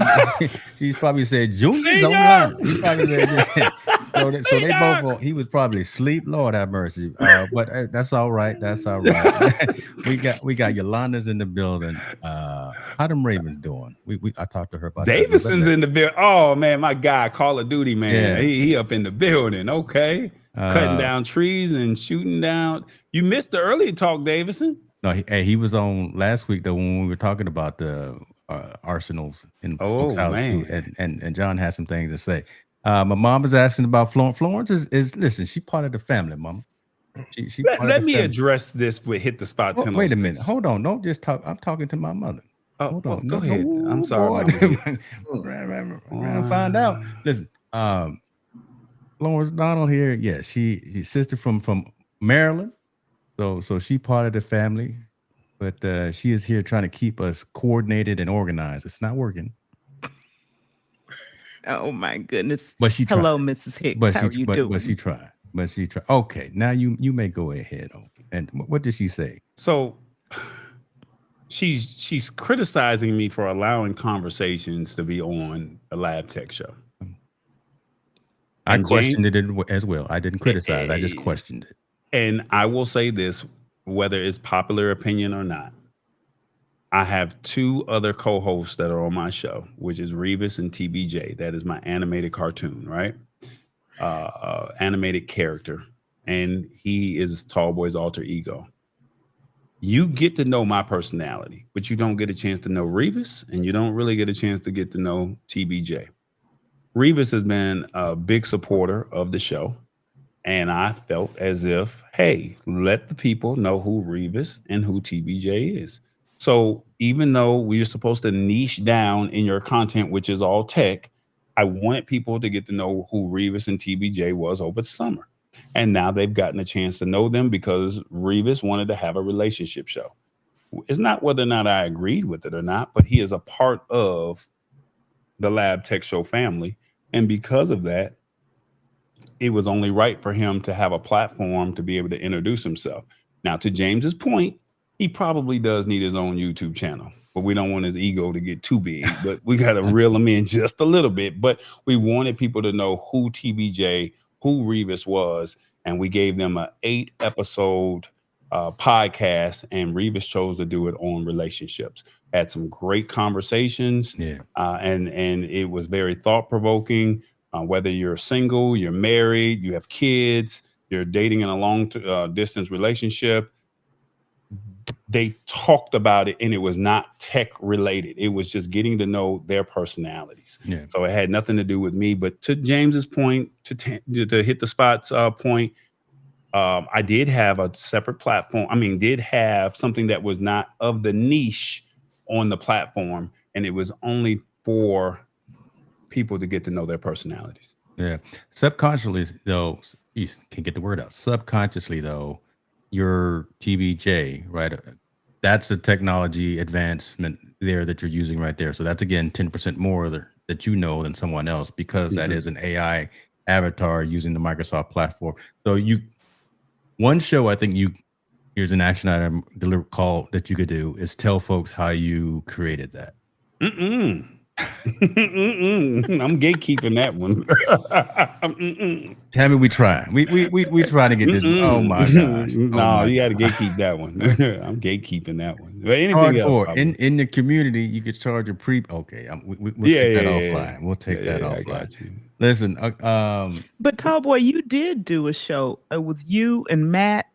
she probably said, "Junior's Senior! online." He probably said, so they Senior! both. He was probably asleep. Lord have mercy. But that's all right. That's all right. we got Yolanda's in the building. How them Ravens doing? I talked to her about Davidson's in the building. Oh man, my guy, Call of Duty man. Yeah. He up in the building. Okay. Cutting down trees and shooting down. You missed the early talk, Davidson. No, he was on last week though when we were talking about the Arsenals in folks' house too, and John has some things to say. My mom is asking about Florence. Florence is listen. She part of the family, Mama. She Let me address this with Hit the Spot. Oh, wait a minute. Hold on. Don't just talk. I'm talking to my mother. Oh, Hold on. go ahead. I'm sorry. Find out. Listen, Florence Donald here. Yeah, she's sister from Maryland. So she part of the family, but she is here trying to keep us coordinated and organized. It's not working. Oh my goodness. But she tried. Hello, Mrs. Hicks. How are you doing? But she tried. Okay, now you may go ahead. And what did she say? So she's criticizing me for allowing conversations to be on a Lab Tech show. I questioned it as well. I didn't criticize. I just questioned it. And I will say this, whether it's popular opinion or not, I have two other co-hosts that are on my show, which is Revis and TBJ. That is my animated cartoon, right? Animated character. And he is Tallboy's alter ego. You get to know my personality, but you don't get a chance to know Revis, and you don't really get a chance to get to know TBJ. Revis has been a big supporter of the show. And I felt as if, hey, let the people know who Revis and who TBJ is. So even though we're supposed to niche down in your content, which is all tech, I wanted people to get to know who Revis and TBJ was over the summer. And now they've gotten a chance to know them because Revis wanted to have a relationship show. It's not whether or not I agreed with it or not, but he is a part of the Lab Tech Show family. And because of that, it was only right for him to have a platform to be able to introduce himself. Now, to James's point, he probably does need his own YouTube channel, but we don't want his ego to get too big, but we got to reel him in just a little bit. But we wanted people to know who TBJ, who Revis was, and we gave them an 8-episode podcast, and Revis chose to do it on relationships. Had some great conversations, and it was very thought-provoking. Whether you're single, you're married, you have kids, you're dating in a long distance relationship, they talked about it, and it was not tech related. It was just getting to know their personalities. So it had nothing to do with me. But to James's point, to hit the spots point, I did have a separate platform. I mean, did have something that was not of the niche on the platform, and it was only for people to get to know their personalities. Yeah. Subconsciously, though, you can get the word out. Subconsciously, though, your TBJ, right? That's a technology advancement there that you're using right there. So that's, again, 10% more that you know than someone else, because that is an AI avatar using the Microsoft platform. So one show, I think here's an action item call that you could do is tell folks how you created that. I'm gatekeeping that one. Tammy, we trying. We trying to get this. Oh my gosh. No, you got to gatekeep that one. I'm gatekeeping that one. But anything else, in the community, you could charge a Okay, we'll take that offline. We'll take that offline. I got you. Listen, but Tallboy, you did do a show. It was you and Matt,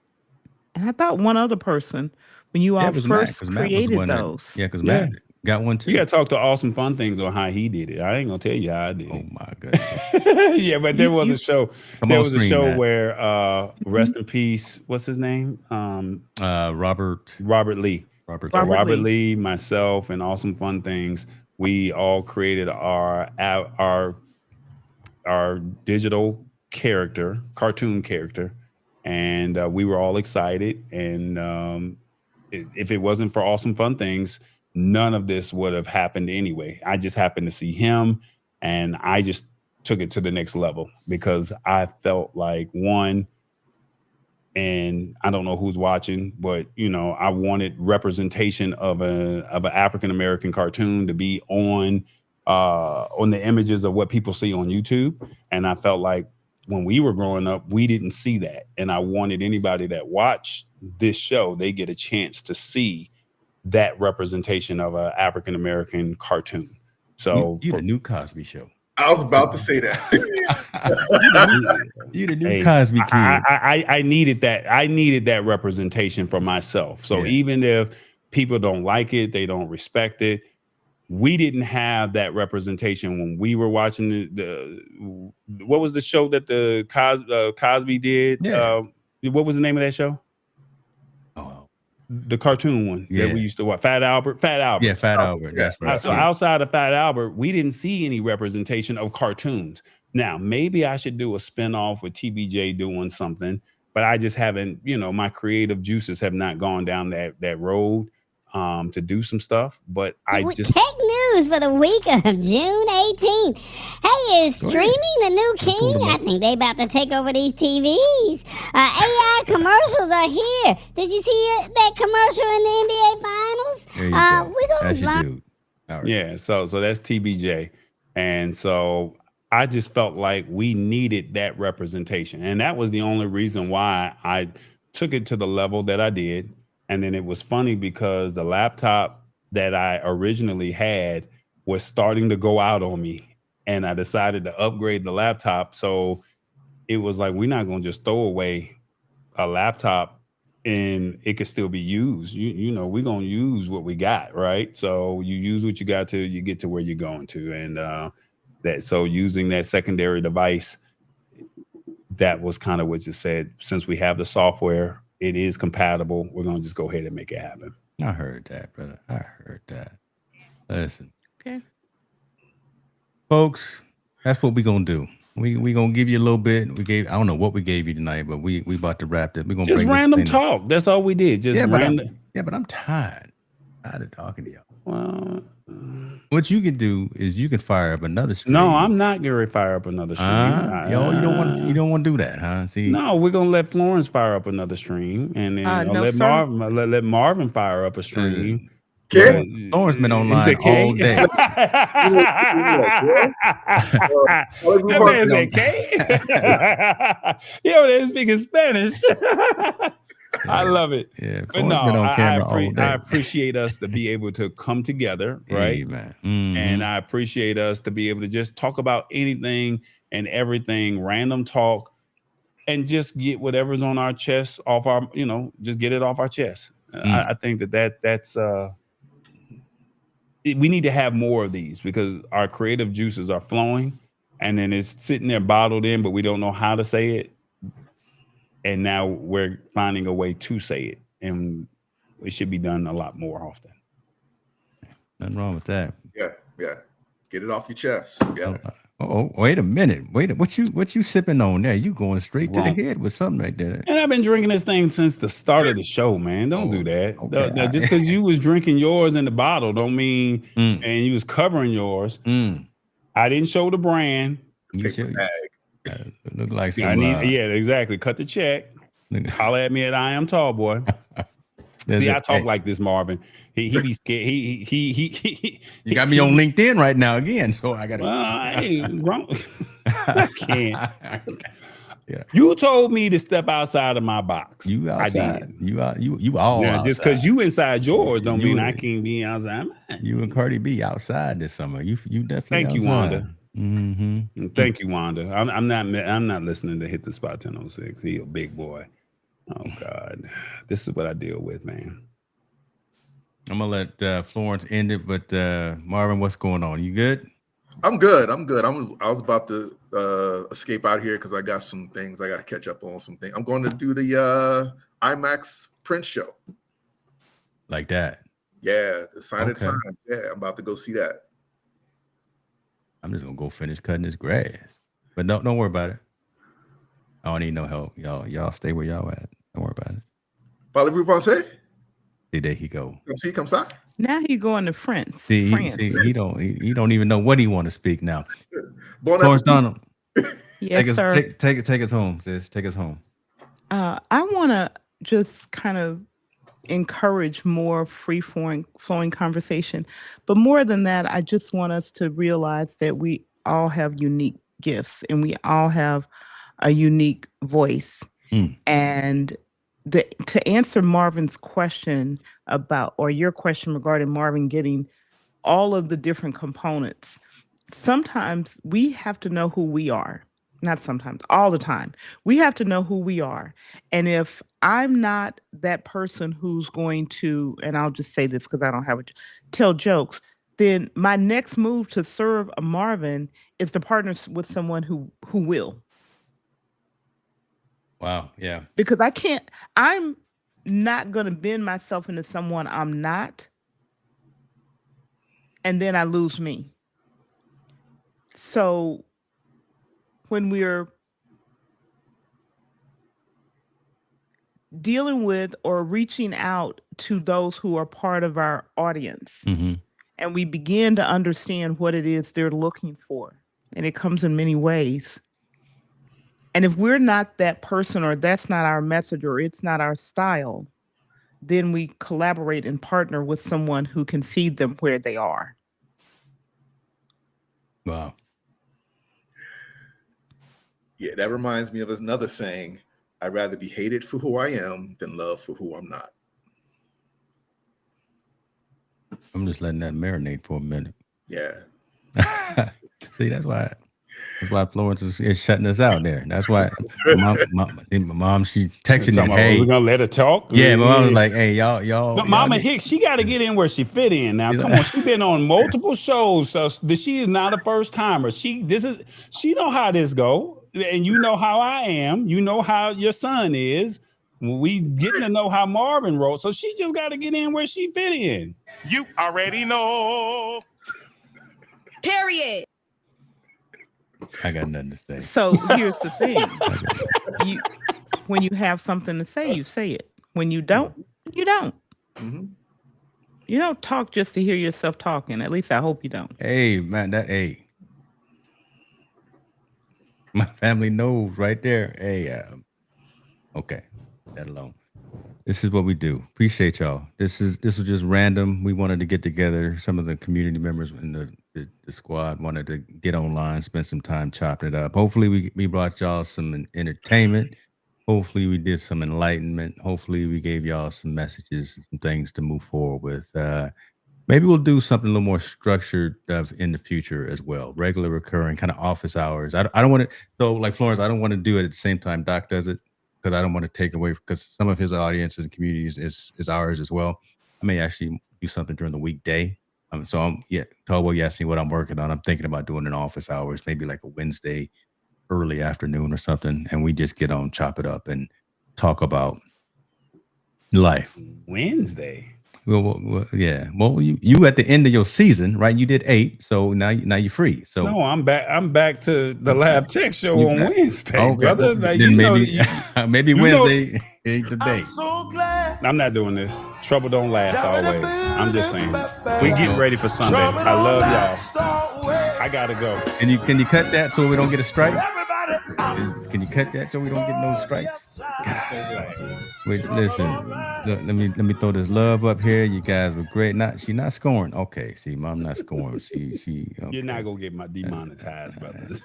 and I thought one other person when you all first created those. Because Matt got one too. You got to talk to Awesome Fun Things on how he did it. I ain't gonna tell you how I did it. Oh my goodness. Yeah, but there was a show. There was a show where rest in peace. What's his name? Robert Lee. Robert Lee, myself, and Awesome Fun Things. We all created our digital character, cartoon character, and we were all excited. And if it wasn't for Awesome Fun Things, none of this would have happened anyway. I just happened to see him, and I just took it to the next level because I felt like and I don't know who's watching, but I wanted representation of an African American cartoon to be on the images of what people see on YouTube. And I felt like when we were growing up, we didn't see that, and I wanted anybody that watched this show, they get a chance to see that representation of an African American cartoon. So you the new Cosby Show. I was about to say that. You the new Cosby kid. I needed that. I needed that representation for myself. So even if people don't like it, they don't respect it, we didn't have that representation when we were watching what was the show that the Cosby did? What was the name of that show? The cartoon one that we used to watch, Fat Albert. Yeah, Fat Albert. That's right. So outside of Fat Albert, we didn't see any representation of cartoons. Now, maybe I should do a spinoff with TBJ doing something, but I just haven't, my creative juices have not gone down that road to do some stuff. But tech news for the week of June 18th. Hey, is streaming the new king? I think they about to take over these TVs. AI commercials are here. Did you see that commercial in the NBA Finals? There you go. We're gonna That's your learn. dude. All right. Yeah, so that's TBJ, and so I just felt like we needed that representation. And that was the only reason why I took it to the level that I did. And then it was funny because the laptop that I originally had was starting to go out on me. And I decided to upgrade the laptop. So it was like, we're not going to just throw away a laptop and it could still be used. You know, we're going to use what we got, right? So you use what you got to, you get to where you're going to. And so using that secondary device, that was kind of what you said. Since we have the software, it is compatible. We're going to just go ahead and make it happen. I heard that, brother. I heard that. Listen. Okay. Folks, that's what we're gonna do. We gonna give you a little bit. I don't know what we gave you tonight, but we about to wrap it. We're gonna Just bring random talk. That's all we did. Just random. But I'm tired. Tired of talking to y'all. Well, what you can do is you can fire up another stream. no, I'm not going to fire up another stream. Yo, you don't want to do that, huh? See, no, we're gonna let Florence fire up another stream, and then No, let sir. Marvin fire up a stream. Okay. Lawrence been Is online it K? all day. That man said K. Yo, they're speaking Spanish. I love it. Yeah, But no, been on camera all day. I appreciate us to be able to come together, right? Hey, man. Mhm. And I appreciate us to be able to just talk about anything and everything, random talk, and just get whatever's on our chest off our, just get it off our chest. I think that's we need to have more of these because our creative juices are flowing, and then it's sitting there bottled in, but we don't know how to say it. And now we're finding a way to say it, and it should be done a lot more often. Nothing wrong with that. Yeah. Get it off your chest. Yeah. Oh, wait a minute. What you sipping on there? You going straight to the head with something right there. And I've been drinking this thing since the start of the show, man. Don't do that. Okay. Just because you was drinking yours in the bottle don't mean, and you was covering yours. I didn't show the brand. You Take should, the bag. look like some. Yeah, exactly. Cut the check. Holler at me at I Am Tall Boy. See, I talk like this, Marvin. He be scared. You got me on LinkedIn right now again, so I gotta. I can't. Yeah. You told me to step outside of my box. You outside. I did. You all Now, outside. just because you inside yours don't mean I can't be outside mine. You and Cardi B outside this summer. You definitely. Thank you, outside. Wanda. Mm-hmm. Thank you, Wanda. I'm not listening to Hit the Spot 1006. He a big boy. Oh God, this is what I deal with, man. I'm gonna let Florence end it, but Marvin, what's going on? You good? I'm good. I was about to escape out here because I got some things I got to catch up on. Some things. I'm going to do the IMAX Prince show. Like that? Yeah, the Sign of Okay. Time. Yeah, I'm about to go see that. I'm just gonna go finish cutting this grass. But don't worry about it. I don't need no help. Y'all stay where y'all at. Don't worry about it. Parlez-vous français? See, there he go. Comme ça? Now he going to France. See, France. he don't even know what he want to speak now. Bon Florence appetit. Donald, Yes, sir. take us home, sis. Take us home. I want to just kind of encourage more flowing conversation. But more than that, I just want us to realize that we all have unique gifts and we all have a unique voice. And to answer Marvin's question or your question regarding Marvin getting all of the different components, sometimes we have to know who we are. Not sometimes, all the time. We have to know who we are. And if I'm not that person who's going to, and I'll just say this because I don't have it, tell jokes, then my next move to serve a Marvin is to partner with someone who will. Wow. Yeah. Because I'm not going to bend myself into someone I'm not. And then I lose me. So when we're dealing with or reaching out to those who are part of our audience, and we begin to understand what it is they're looking for, and it comes in many ways. And if we're not that person, or that's not our message, or it's not our style, then we collaborate and partner with someone who can feed them where they are. Wow. Yeah, that reminds me of another saying. I'd rather be hated for who I am than loved for who I'm not. I'm just letting that marinate for a minute. Yeah. See, that's why Florence is shutting us out there. That's why my mom, she texted me, hey, we're gonna let her talk. Yeah, my mom was like, hey, y'all. But Mama Hicks, she got to get in where she fit in. Now, come on, she's been on multiple shows, so she is not a first timer. She know how this go, and you know how I am. You know how your son is. We getting to know how Marvin wrote, so she just got to get in where she fit in. You already know. Period. I got nothing to say. So here's the thing. When you have something to say, you say it. When you don't, you don't. Mm-hmm. You don't talk just to hear yourself talking. At least I hope you don't. Hey, man, my family knows right there. Hey, okay, that alone. This is what we do. Appreciate y'all. This was just random. We wanted to get together. Some of the community members in the squad wanted to get online, spend some time chopping it up. Hopefully we brought y'all some entertainment. Hopefully we did some enlightenment. Hopefully we gave y'all some messages, some things to move forward with. Maybe we'll do something a little more structured in the future as well. Regular, recurring, kind of office hours. I don't want to. So like Florence, I don't want to do it at the same time Doc does it, because I don't want to take away, because some of his audiences and communities is ours as well. I may actually do something during the weekday. Tallboy, you asked me what I'm working on. I'm thinking about doing it in office hours, maybe like a Wednesday early afternoon or something, and we just get on, chop it up, and talk about life. Wednesday. Well, yeah. Well, you at the end of your season, right? You did 8, so now you're free. So no, I'm back to the Lab Tech show on Wednesday, okay, brother. Well, then maybe Wednesday ain't the day. I'm not doing this. Trouble don't last always. I'm just saying. We getting ready for Sunday. I love y'all. I gotta go. Can you cut that so we don't get a strike? Can you cut that so we don't get no strikes? Wait, listen. Let me throw this love up here. You guys were great. She's not scoring. Okay, see, Mom not scoring. She. Okay. You're not gonna get my demonetized, brothers.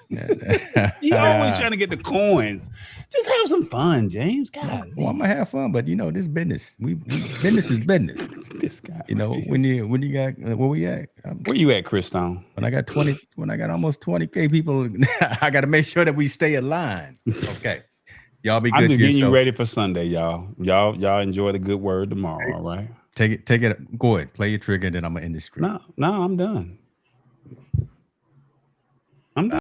You always trying to get the coins. Just have some fun, James. God. Well, I'm gonna have fun, but this business. Business is business. This guy. When you got where we at? Where you at, Chris Stone? When I got almost 20K people, I got to make sure that we stay aligned. Okay. Y'all be good. I'm just getting you ready for Sunday, y'all. Y'all enjoy the good word tomorrow, all right? Take it. Go ahead. Play your trigger, and then I'm going to end the stream. No, I'm done.